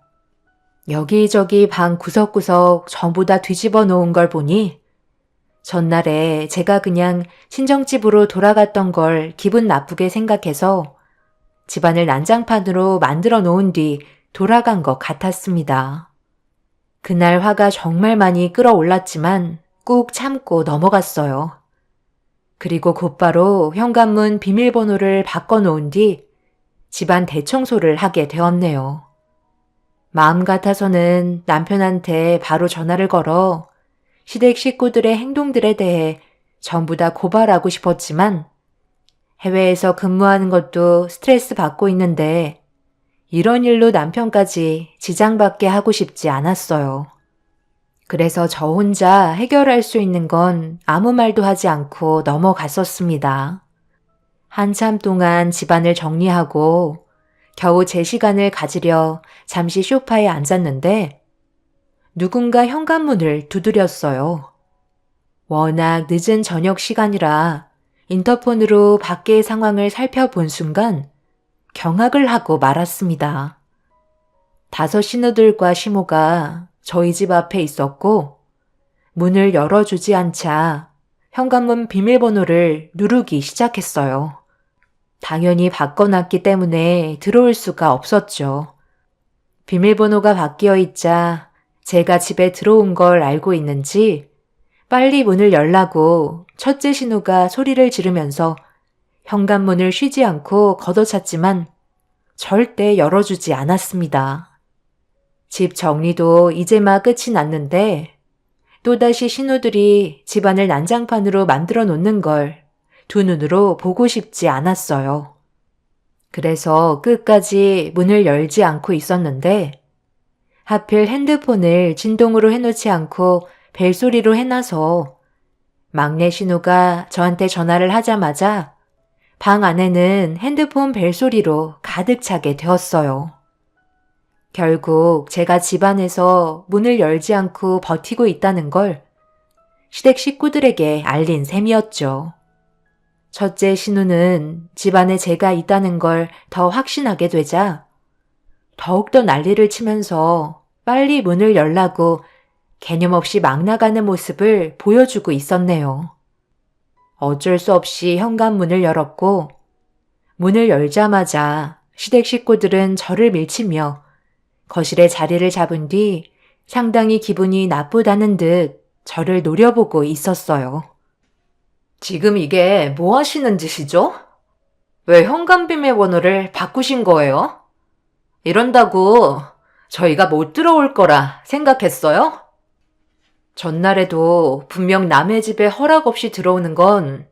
여기저기 방 구석구석 전부 다 뒤집어 놓은 걸 보니 전날에 제가 그냥 친정집으로 돌아갔던 걸 기분 나쁘게 생각해서 집안을 난장판으로 만들어 놓은 뒤 돌아간 것 같았습니다. 그날 화가 정말 많이 끌어올랐지만 꾹 참고 넘어갔어요. 그리고 곧바로 현관문 비밀번호를 바꿔놓은 뒤 집안 대청소를 하게 되었네요. 마음 같아서는 남편한테 바로 전화를 걸어 시댁 식구들의 행동들에 대해 전부 다 고발하고 싶었지만 해외에서 근무하는 것도 스트레스 받고 있는데 이런 일로 남편까지 지장받게 하고 싶지 않았어요. 그래서 저 혼자 해결할 수 있는 건 아무 말도 하지 않고 넘어갔었습니다. 한참 동안 집안을 정리하고 겨우 제 시간을 가지려 잠시 소파에 앉았는데 누군가 현관문을 두드렸어요. 워낙 늦은 저녁 시간이라 인터폰으로 밖의 상황을 살펴본 순간 경악을 하고 말았습니다. 5 신우들과 시모가 저희 집 앞에 있었고 문을 열어주지 않자 현관문 비밀번호를 누르기 시작했어요. 당연히 바꿔놨기 때문에 들어올 수가 없었죠. 비밀번호가 바뀌어 있자 제가 집에 들어온 걸 알고 있는지 빨리 문을 열라고 첫째 신우가 소리를 지르면서 현관문을 쉬지 않고 걷어찼지만 절대 열어주지 않았습니다. 집 정리도 이제 막 끝이 났는데 또다시 신우들이 집안을 난장판으로 만들어 놓는 걸 두 눈으로 보고 싶지 않았어요. 그래서 끝까지 문을 열지 않고 있었는데 하필 핸드폰을 진동으로 해놓지 않고 벨소리로 해놔서 막내 신우가 저한테 전화를 하자마자 방 안에는 핸드폰 벨소리로 가득 차게 되었어요. 결국 제가 집안에서 문을 열지 않고 버티고 있다는 걸 시댁 식구들에게 알린 셈이었죠. 첫째 신우는 집안에 제가 있다는 걸 더 확신하게 되자 더욱더 난리를 치면서 빨리 문을 열라고 개념 없이 막 나가는 모습을 보여주고 있었네요. 어쩔 수 없이 현관문을 열었고 문을 열자마자 시댁 식구들은 저를 밀치며 거실에 자리를 잡은 뒤 상당히 기분이 나쁘다는 듯 저를 노려보고 있었어요. 지금 이게 뭐 하시는 짓이죠? 왜 현관 비밀번호를 바꾸신 거예요? 이런다고 저희가 못 들어올 거라 생각했어요? 전날에도 분명 남의 집에 허락 없이 들어오는 건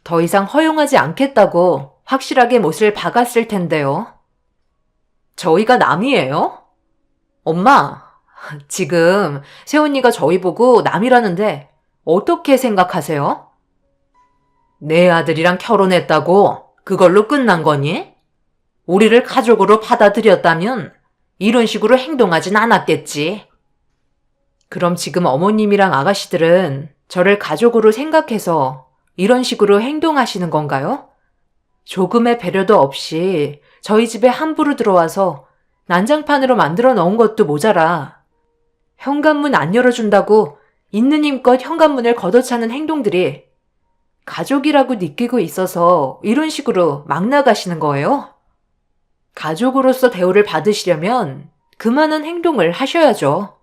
더 이상 허용하지 않겠다고 확실하게 못을 박았을 텐데요. 저희가 남이에요? 엄마, 지금 새언니가 저희 보고 남이라는데 어떻게 생각하세요? 내 아들이랑 결혼했다고 그걸로 끝난 거니? 우리를 가족으로 받아들였다면 이런 식으로 행동하진 않았겠지. 그럼 지금 어머님이랑 아가씨들은 저를 가족으로 생각해서 이런 식으로 행동하시는 건가요? 조금의 배려도 없이 저희 집에 함부로 들어와서 난장판으로 만들어 놓은 것도 모자라 현관문 안 열어준다고 있는 힘껏 현관문을 걷어차는 행동들이 가족이라고 느끼고 있어서 이런 식으로 막 나가시는 거예요? 가족으로서 대우를 받으시려면 그만한 행동을 하셔야죠.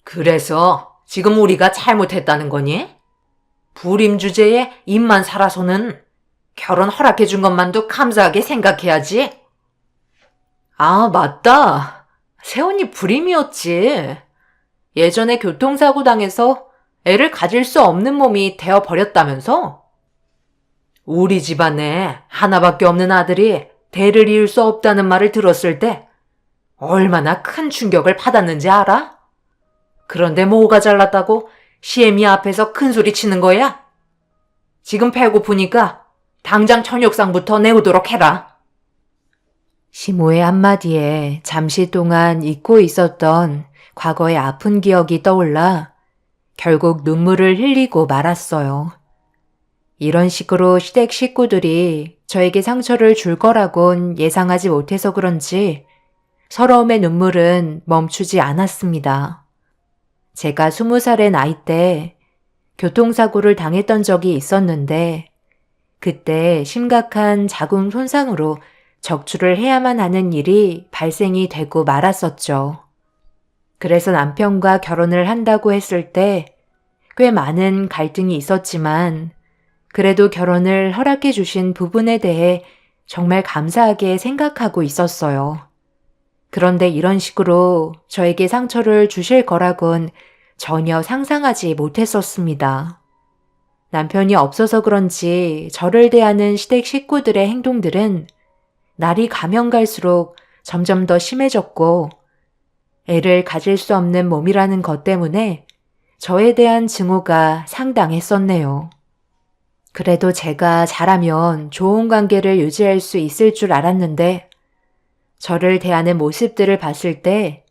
그래서 지금 우리가 잘못했다는 거니? 불임 주제에 입만 살아서는 결혼 허락해준 것만도 감사하게 생각해야지. 아, 맞다. 새언니 불임이었지. 예전에 교통사고 당해서 애를 가질 수 없는 몸이 되어버렸다면서? 우리 집안에 하나밖에 없는 아들이 대를 이을 수 없다는 말을 들었을 때 얼마나 큰 충격을 받았는지 알아? 그런데 뭐가 잘났다고 시애미 앞에서 큰 소리 치는 거야? 지금 배고프니까 당장 저녁상부터 내오도록 해라. 시모의 한마디에 잠시 동안 잊고 있었던 과거의 아픈 기억이 떠올라 결국 눈물을 흘리고 말았어요. 이런 식으로 시댁 식구들이 저에게 상처를 줄 거라곤 예상하지 못해서 그런지 서러움의 눈물은 멈추지 않았습니다. 제가 20살의 나이 때 교통사고를 당했던 적이 있었는데 그때 심각한 자궁 손상으로 적출을 해야만 하는 일이 발생이 되고 말았었죠. 그래서 남편과 결혼을 한다고 했을 때 꽤 많은 갈등이 있었지만 그래도 결혼을 허락해 주신 부분에 대해 정말 감사하게 생각하고 있었어요. 그런데 이런 식으로 저에게 상처를 주실 거라곤 전혀 상상하지 못했었습니다. 남편이 없어서 그런지 저를 대하는 시댁 식구들의 행동들은 날이 가면 갈수록 점점 더 심해졌고 애를 가질 수 없는 몸이라는 것 때문에 저에 대한 증오가 상당했었네요. 그래도 제가 잘하면 좋은 관계를 유지할 수 있을 줄 알았는데 저를 대하는 모습들을 봤을 때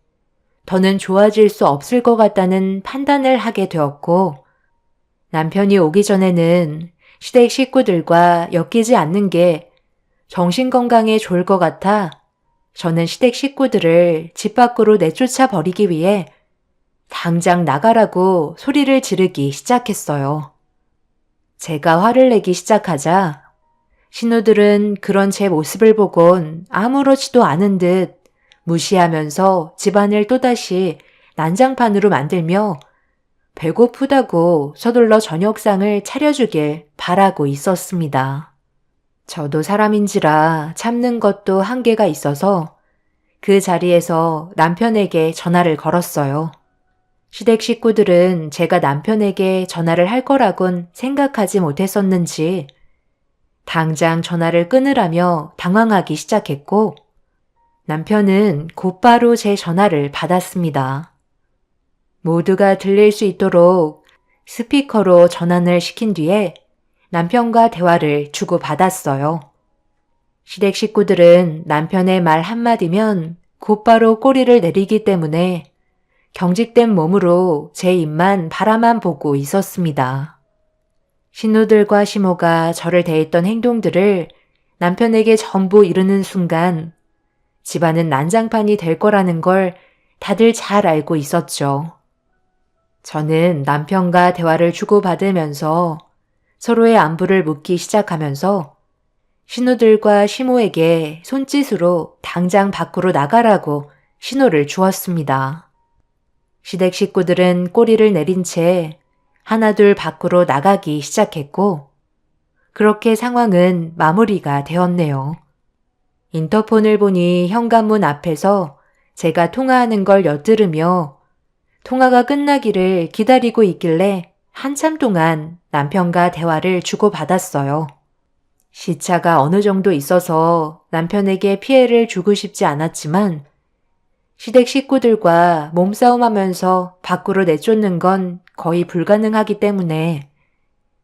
더는 좋아질 수 없을 것 같다는 판단을 하게 되었고 남편이 오기 전에는 시댁 식구들과 엮이지 않는 게 정신건강에 좋을 것 같아 저는 시댁 식구들을 집 밖으로 내쫓아 버리기 위해 당장 나가라고 소리를 지르기 시작했어요. 제가 화를 내기 시작하자 신우들은 그런 제 모습을 보곤 아무렇지도 않은 듯 무시하면서 집안을 또다시 난장판으로 만들며 배고프다고 서둘러 저녁상을 차려주길 바라고 있었습니다. 저도 사람인지라 참는 것도 한계가 있어서 그 자리에서 남편에게 전화를 걸었어요. 시댁 식구들은 제가 남편에게 전화를 할 거라곤 생각하지 못했었는지 당장 전화를 끊으라며 당황하기 시작했고 남편은 곧바로 제 전화를 받았습니다. 모두가 들릴 수 있도록 스피커로 전환을 시킨 뒤에 남편과 대화를 주고받았어요. 시댁 식구들은 남편의 말 한마디면 곧바로 꼬리를 내리기 때문에 경직된 몸으로 제 입만 바라만 보고 있었습니다. 신우들과 시모가 저를 대했던 행동들을 남편에게 전부 이르는 순간 집안은 난장판이 될 거라는 걸 다들 잘 알고 있었죠. 저는 남편과 대화를 주고받으면서 서로의 안부를 묻기 시작하면서 신우들과 시모에게 손짓으로 당장 밖으로 나가라고 신호를 주었습니다. 시댁 식구들은 꼬리를 내린 채 하나둘 밖으로 나가기 시작했고, 그렇게 상황은 마무리가 되었네요. 인터폰을 보니 현관문 앞에서 제가 통화하는 걸 엿들으며 통화가 끝나기를 기다리고 있길래 한참 동안 남편과 대화를 주고받았어요. 시차가 어느 정도 있어서 남편에게 피해를 주고 싶지 않았지만 시댁 식구들과 몸싸움하면서 밖으로 내쫓는 건 거의 불가능하기 때문에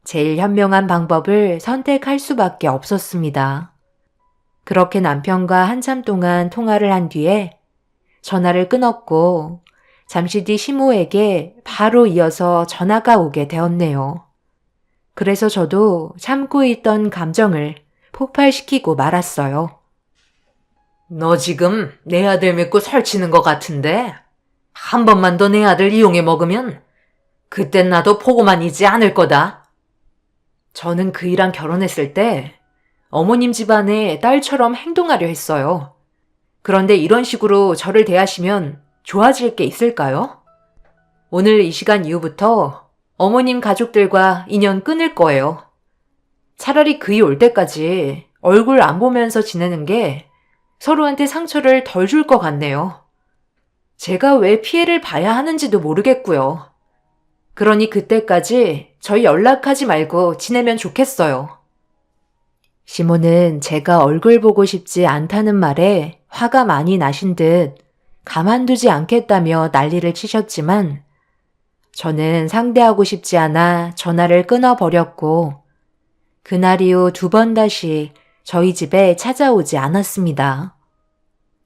제일 현명한 방법을 선택할 수밖에 없었습니다. 그렇게 남편과 한참 동안 통화를 한 뒤에 전화를 끊었고 잠시 뒤 시모에게 바로 이어서 전화가 오게 되었네요. 그래서 저도 참고 있던 감정을 폭발시키고 말았어요. 너 지금 내 아들 믿고 설치는 것 같은데 한 번만 더 내 아들 이용해 먹으면 그땐 나도 보고만이지 않을 거다. 저는 그이랑 결혼했을 때 어머님 집안의 딸처럼 행동하려 했어요. 그런데 이런 식으로 저를 대하시면 좋아질 게 있을까요? 오늘 이 시간 이후부터 어머님 가족들과 인연 끊을 거예요. 차라리 그이 올 때까지 얼굴 안 보면서 지내는 게 서로한테 상처를 덜 줄 것 같네요. 제가 왜 피해를 봐야 하는지도 모르겠고요. 그러니 그때까지 저희 연락하지 말고 지내면 좋겠어요. 시모는 제가 얼굴 보고 싶지 않다는 말에 화가 많이 나신 듯 가만두지 않겠다며 난리를 치셨지만 저는 상대하고 싶지 않아 전화를 끊어버렸고 그날 이후 2번 다시 저희 집에 찾아오지 않았습니다.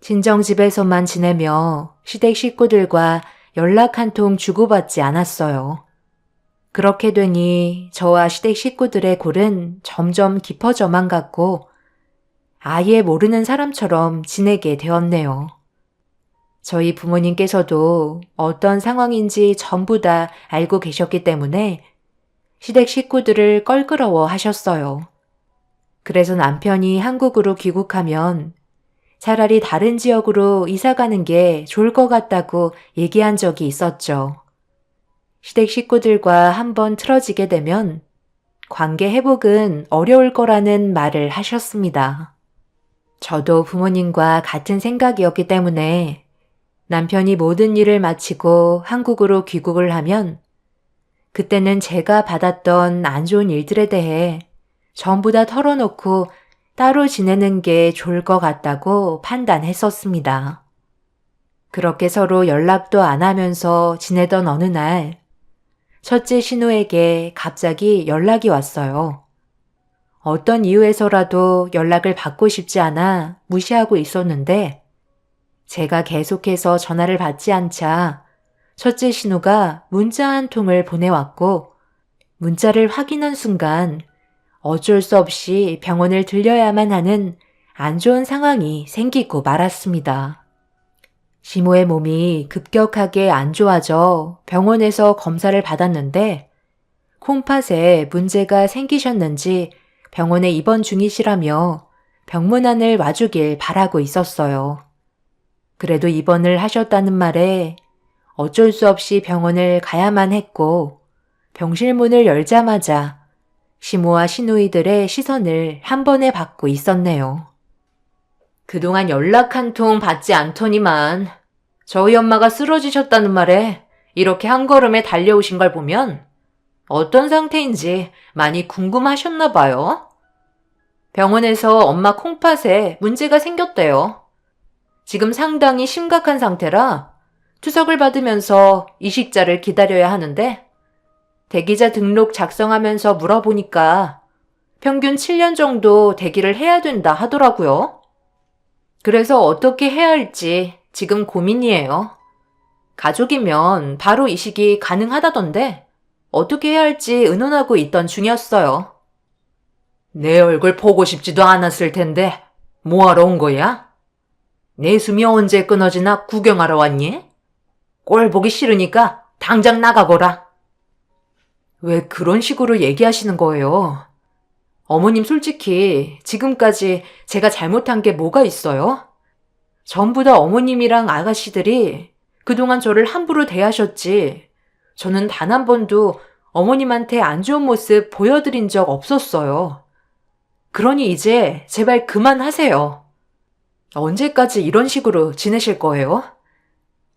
친정집에서만 지내며 시댁 식구들과 연락 한 통 주고받지 않았어요. 그렇게 되니 저와 시댁 식구들의 골은 점점 깊어져만 갔고 아예 모르는 사람처럼 지내게 되었네요. 저희 부모님께서도 어떤 상황인지 전부 다 알고 계셨기 때문에 시댁 식구들을 껄끄러워 하셨어요. 그래서 남편이 한국으로 귀국하면 차라리 다른 지역으로 이사 가는 게 좋을 것 같다고 얘기한 적이 있었죠. 시댁 식구들과 한번 틀어지게 되면 관계 회복은 어려울 거라는 말을 하셨습니다. 저도 부모님과 같은 생각이었기 때문에 남편이 모든 일을 마치고 한국으로 귀국을 하면 그때는 제가 받았던 안 좋은 일들에 대해 전부 다 털어놓고 따로 지내는 게 좋을 것 같다고 판단했었습니다. 그렇게 서로 연락도 안 하면서 지내던 어느 날 첫째 신우에게 갑자기 연락이 왔어요. 어떤 이유에서라도 연락을 받고 싶지 않아 무시하고 있었는데 제가 계속해서 전화를 받지 않자 첫째 신우가 문자 한 통을 보내왔고 문자를 확인한 순간 어쩔 수 없이 병원을 들려야만 하는 안 좋은 상황이 생기고 말았습니다. 시모의 몸이 급격하게 안 좋아져 병원에서 검사를 받았는데 콩팥에 문제가 생기셨는지 병원에 입원 중이시라며 병문안을 와주길 바라고 있었어요. 그래도 입원을 하셨다는 말에 어쩔 수 없이 병원을 가야만 했고 병실 문을 열자마자 시모와 시누이들의 시선을 한 번에 받고 있었네요. 그동안 연락 한 통 받지 않더니만 저희 엄마가 쓰러지셨다는 말에 이렇게 한 걸음에 달려오신 걸 보면 어떤 상태인지 많이 궁금하셨나 봐요. 병원에서 엄마 콩팥에 문제가 생겼대요. 지금 상당히 심각한 상태라 투석을 받으면서 이식자를 기다려야 하는데 대기자 등록 작성하면서 물어보니까 평균 7년 정도 대기를 해야 된다 하더라고요. 그래서 어떻게 해야 할지 지금 고민이에요. 가족이면 바로 이식이 가능하다던데 어떻게 해야 할지 의논하고 있던 중이었어요. 내 얼굴 보고 싶지도 않았을 텐데 뭐하러 온 거야? 내 숨이 언제 끊어지나 구경하러 왔니? 꼴 보기 싫으니까 당장 나가거라. 왜 그런 식으로 얘기하시는 거예요? 어머님 솔직히 지금까지 제가 잘못한 게 뭐가 있어요? 전부 다 어머님이랑 아가씨들이 그동안 저를 함부로 대하셨지 저는 단 한 번도 어머님한테 안 좋은 모습 보여드린 적 없었어요. 그러니 이제 제발 그만하세요. 언제까지 이런 식으로 지내실 거예요?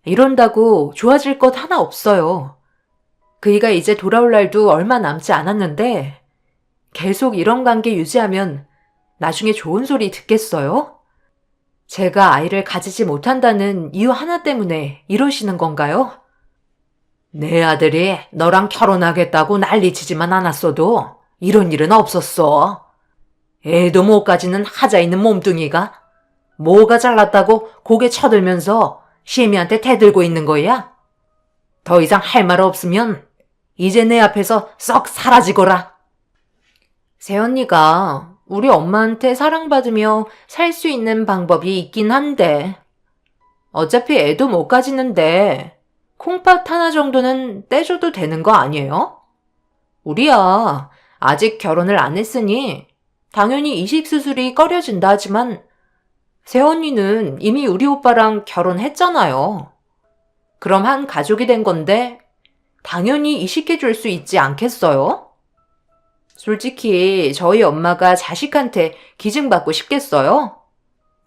이런다고 좋아질 것 하나 없어요. 그이가 이제 돌아올 날도 얼마 남지 않았는데 계속 이런 관계 유지하면 나중에 좋은 소리 듣겠어요? 제가 아이를 가지지 못한다는 이유 하나 때문에 이러시는 건가요? 내 아들이 너랑 결혼하겠다고 난리치지만 않았어도 이런 일은 없었어. 애도 못 가지는 하자 있는 몸뚱이가 뭐가 잘났다고 고개 쳐들면서 시애미한테 대들고 있는 거야? 더 이상 할 말 없으면 이제 내 앞에서 썩 사라지거라. 새언니가 우리 엄마한테 사랑받으며 살 수 있는 방법이 있긴 한데 어차피 애도 못 가지는데 콩팥 하나 정도는 떼줘도 되는 거 아니에요? 우리야 아직 결혼을 안 했으니 당연히 이식수술이 꺼려진다 하지만 새언니는 이미 우리 오빠랑 결혼했잖아요. 그럼 한 가족이 된 건데 당연히 이식해줄 수 있지 않겠어요? 솔직히 저희 엄마가 자식한테 기증받고 싶겠어요?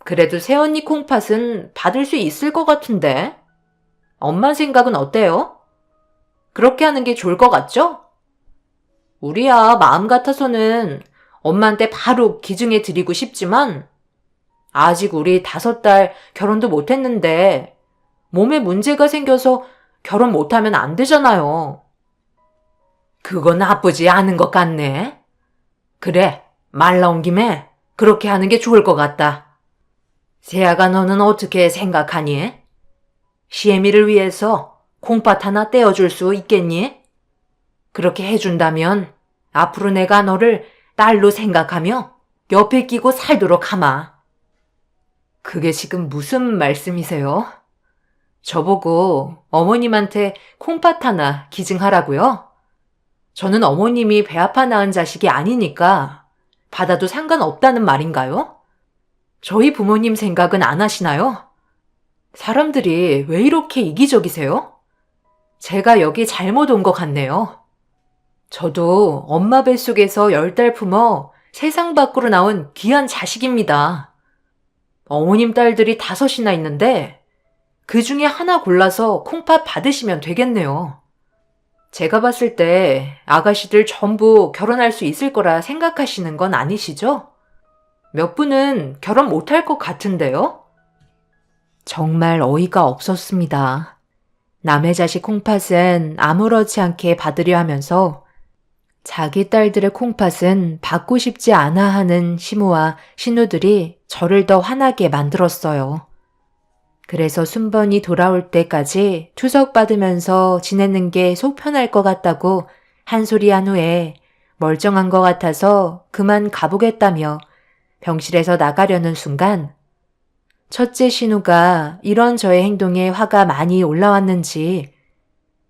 그래도 새언니 콩팥은 받을 수 있을 것 같은데. 엄마 생각은 어때요? 그렇게 하는 게 좋을 것 같죠? 우리야 마음 같아서는 엄마한테 바로 기증해 드리고 싶지만 아직 우리 5달 결혼도 못했는데 몸에 문제가 생겨서 결혼 못하면 안 되잖아요. 그건 나쁘지 않은 것 같네. 그래, 말 나온 김에 그렇게 하는 게 좋을 것 같다. 세아가 너는 어떻게 생각하니? 시애미를 위해서 콩팥 하나 떼어줄 수 있겠니? 그렇게 해준다면 앞으로 내가 너를 딸로 생각하며 옆에 끼고 살도록 하마. 그게 지금 무슨 말씀이세요? 저보고 어머님한테 콩팥 하나 기증하라고요? 저는 어머님이 배 아파 낳은 자식이 아니니까 받아도 상관없다는 말인가요? 저희 부모님 생각은 안 하시나요? 사람들이 왜 이렇게 이기적이세요? 제가 여기 잘못 온 것 같네요. 저도 엄마 뱃속에서 10달 품어 세상 밖으로 나온 귀한 자식입니다. 어머님 딸들이 5이나 있는데 그 중에 하나 골라서 콩팥 받으시면 되겠네요. 제가 봤을 때 아가씨들 전부 결혼할 수 있을 거라 생각하시는 건 아니시죠? 몇 분은 결혼 못할 것 같은데요? 정말 어이가 없었습니다. 남의 자식 콩팥은 아무렇지 않게 받으려 하면서 자기 딸들의 콩팥은 받고 싶지 않아 하는 시모와 신우들이 저를 더 화나게 만들었어요. 그래서 순번이 돌아올 때까지 투석받으면서 지내는 게 속 편할 것 같다고 한 소리 한 후에 멀쩡한 것 같아서 그만 가보겠다며 병실에서 나가려는 순간 첫째 신우가 이런 저의 행동에 화가 많이 올라왔는지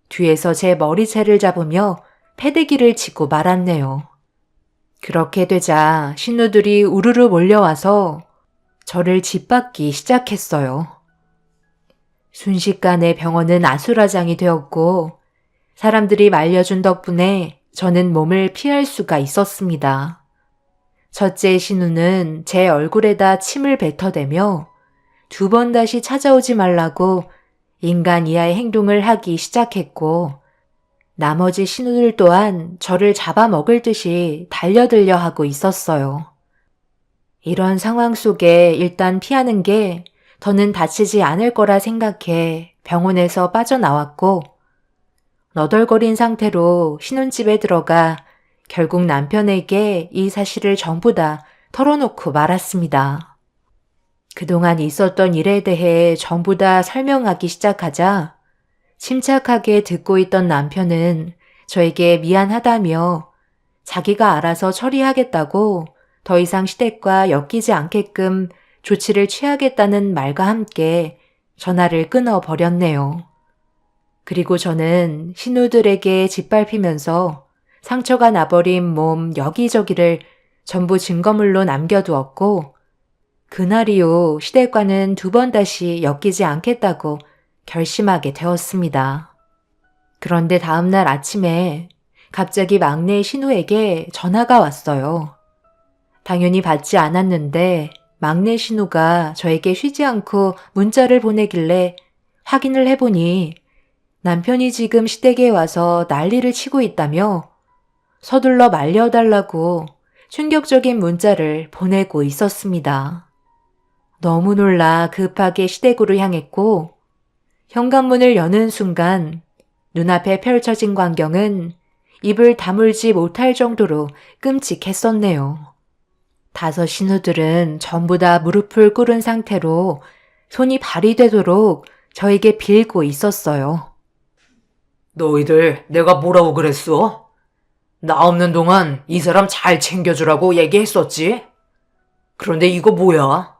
뒤에서 제 머리채를 잡으며 패대기를 치고 말았네요. 그렇게 되자 신우들이 우르르 몰려와서 저를 짓밟기 시작했어요. 순식간에 병원은 아수라장이 되었고 사람들이 말려준 덕분에 저는 몸을 피할 수가 있었습니다. 첫째 신우는 제 얼굴에다 침을 뱉어대며 2번 다시 찾아오지 말라고 인간 이하의 행동을 하기 시작했고 나머지 신우들 또한 저를 잡아먹을 듯이 달려들려 하고 있었어요. 이런 상황 속에 일단 피하는 게 더는 다치지 않을 거라 생각해 병원에서 빠져나왔고 너덜거린 상태로 신혼집에 들어가 결국 남편에게 이 사실을 전부 다 털어놓고 말았습니다. 그동안 있었던 일에 대해 전부 다 설명하기 시작하자 침착하게 듣고 있던 남편은 저에게 미안하다며 자기가 알아서 처리하겠다고 더 이상 시댁과 엮이지 않게끔 조치를 취하겠다는 말과 함께 전화를 끊어버렸네요. 그리고 저는 신우들에게 짓밟히면서 상처가 나버린 몸 여기저기를 전부 증거물로 남겨두었고 그날 이후 시댁과는 2번 다시 엮이지 않겠다고 결심하게 되었습니다. 그런데 다음날 아침에 갑자기 막내 신우에게 전화가 왔어요. 당연히 받지 않았는데 막내 신우가 저에게 쉬지 않고 문자를 보내길래 확인을 해보니 남편이 지금 시댁에 와서 난리를 치고 있다며 서둘러 말려달라고 충격적인 문자를 보내고 있었습니다. 너무 놀라 급하게 시댁으로 향했고 현관문을 여는 순간 눈앞에 펼쳐진 광경은 입을 다물지 못할 정도로 끔찍했었네요. 5 신우들은 전부 다 무릎을 꿇은 상태로 손이 발이 되도록 저에게 빌고 있었어요. 너희들 내가 뭐라고 그랬어? 나 없는 동안 이 사람 잘 챙겨주라고 얘기했었지? 그런데 이거 뭐야?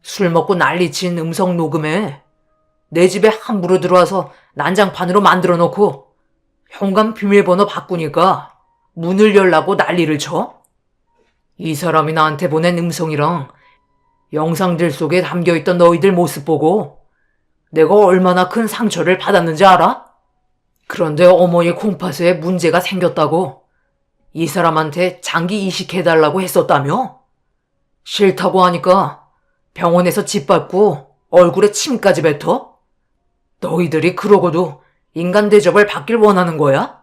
술 먹고 난리친 음성 녹음에 내 집에 함부로 들어와서 난장판으로 만들어 놓고 현관 비밀번호 바꾸니까 문을 열라고 난리를 쳐? 이 사람이 나한테 보낸 음성이랑 영상들 속에 담겨있던 너희들 모습 보고 내가 얼마나 큰 상처를 받았는지 알아? 그런데 어머니 콩팥에 문제가 생겼다고 이 사람한테 장기 이식해달라고 했었다며? 싫다고 하니까 병원에서 짓밟고 얼굴에 침까지 뱉어? 너희들이 그러고도 인간 대접을 받길 원하는 거야?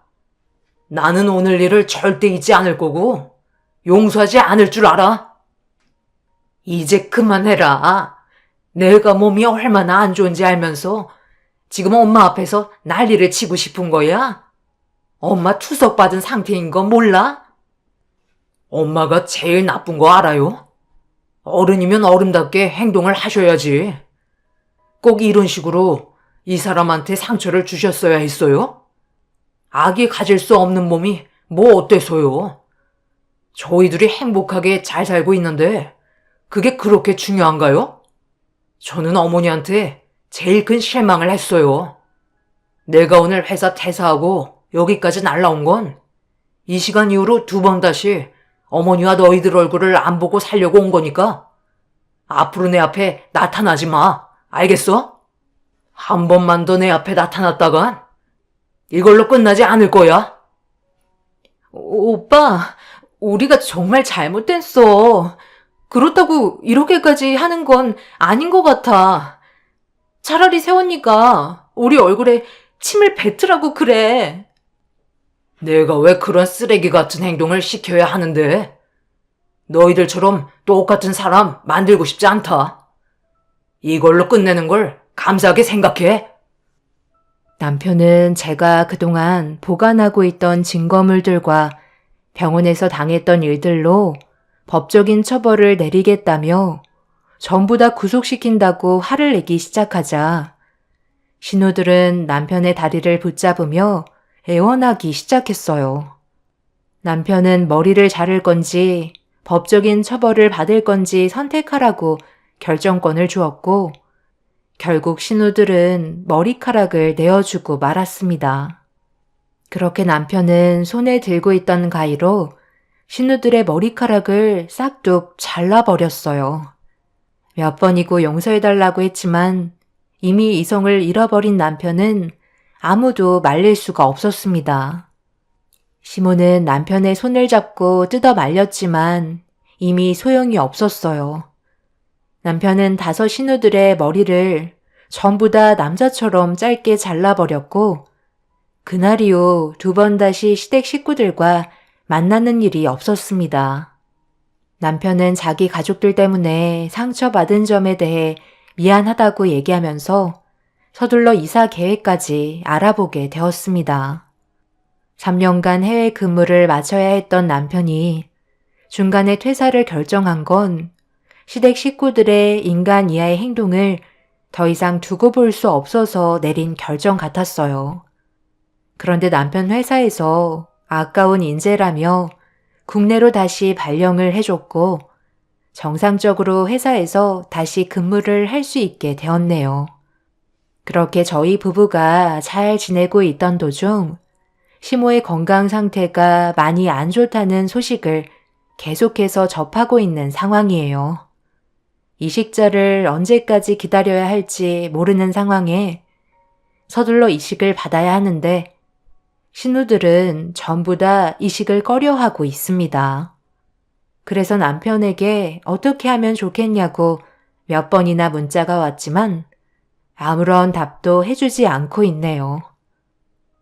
나는 오늘 일을 절대 잊지 않을 거고 용서하지 않을 줄 알아. 이제 그만해라. 내가 몸이 얼마나 안 좋은지 알면서 지금 엄마 앞에서 난리를 치고 싶은 거야? 엄마 투석받은 상태인 거 몰라? 엄마가 제일 나쁜 거 알아요? 어른이면 어른답게 행동을 하셔야지. 꼭 이런 식으로 이 사람한테 상처를 주셨어야 했어요? 아기 가질 수 없는 몸이 뭐 어때서요? 저희들이 행복하게 잘 살고 있는데 그게 그렇게 중요한가요? 저는 어머니한테 제일 큰 실망을 했어요. 내가 오늘 회사 퇴사하고 여기까지 날라온 건 이 시간 이후로 2번 다시 어머니와 너희들 얼굴을 안 보고 살려고 온 거니까 앞으로 내 앞에 나타나지 마. 알겠어? 한 번만 더 내 앞에 나타났다간 이걸로 끝나지 않을 거야. 오빠, 우리가 정말 잘못했어. 그렇다고 이렇게까지 하는 건 아닌 것 같아. 차라리 새언니가 우리 얼굴에 침을 뱉으라고 그래. 내가 왜 그런 쓰레기 같은 행동을 시켜야 하는데? 너희들처럼 똑같은 사람 만들고 싶지 않다. 이걸로 끝내는 걸 감사하게 생각해. 남편은 제가 그동안 보관하고 있던 증거물들과 병원에서 당했던 일들로 법적인 처벌을 내리겠다며 전부 다 구속시킨다고 화를 내기 시작하자 신우들은 남편의 다리를 붙잡으며 애원하기 시작했어요. 남편은 머리를 자를 건지 법적인 처벌을 받을 건지 선택하라고 결정권을 주었고 결국 신우들은 머리카락을 내어주고 말았습니다. 그렇게 남편은 손에 들고 있던 가위로 신우들의 머리카락을 싹둑 잘라버렸어요. 몇 번이고 용서해달라고 했지만 이미 이성을 잃어버린 남편은 아무도 말릴 수가 없었습니다. 시모는 남편의 손을 잡고 뜯어 말렸지만 이미 소용이 없었어요. 남편은 5 신우들의 머리를 전부 다 남자처럼 짧게 잘라버렸고 그날 이후 2번 다시 시댁 식구들과 만나는 일이 없었습니다. 남편은 자기 가족들 때문에 상처받은 점에 대해 미안하다고 얘기하면서 서둘러 이사 계획까지 알아보게 되었습니다. 3년간 해외 근무를 마쳐야 했던 남편이 중간에 퇴사를 결정한 건 시댁 식구들의 인간 이하의 행동을 더 이상 두고 볼 수 없어서 내린 결정 같았어요. 그런데 남편 회사에서 아까운 인재라며 국내로 다시 발령을 해줬고 정상적으로 회사에서 다시 근무를 할 수 있게 되었네요. 그렇게 저희 부부가 잘 지내고 있던 도중 시모의 건강 상태가 많이 안 좋다는 소식을 계속해서 접하고 있는 상황이에요. 이식자를 언제까지 기다려야 할지 모르는 상황에 서둘러 이식을 받아야 하는데 신우들은 전부 다 이식을 꺼려하고 있습니다. 그래서 남편에게 어떻게 하면 좋겠냐고 몇 번이나 문자가 왔지만 아무런 답도 해주지 않고 있네요.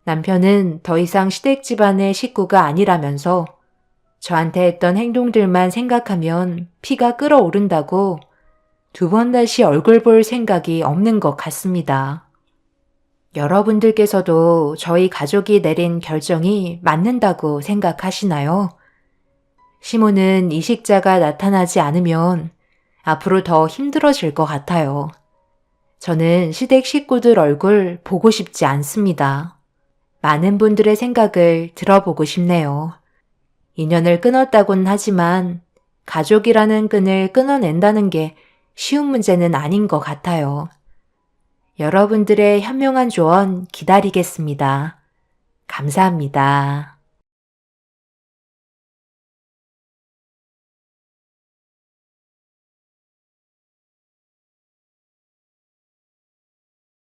남편은 더 이상 시댁 집안의 식구가 아니라면서 저한테 했던 행동들만 생각하면 피가 끓어오른다고 2번 다시 얼굴 볼 생각이 없는 것 같습니다. 여러분들께서도 저희 가족이 내린 결정이 맞는다고 생각하시나요? 시모는 이식자가 나타나지 않으면 앞으로 더 힘들어질 것 같아요. 저는 시댁 식구들 얼굴 보고 싶지 않습니다. 많은 분들의 생각을 들어보고 싶네요. 인연을 끊었다곤 하지만 가족이라는 끈을 끊어낸다는 게 쉬운 문제는 아닌 것 같아요. 여러분들의 현명한 조언 기다리겠습니다. 감사합니다.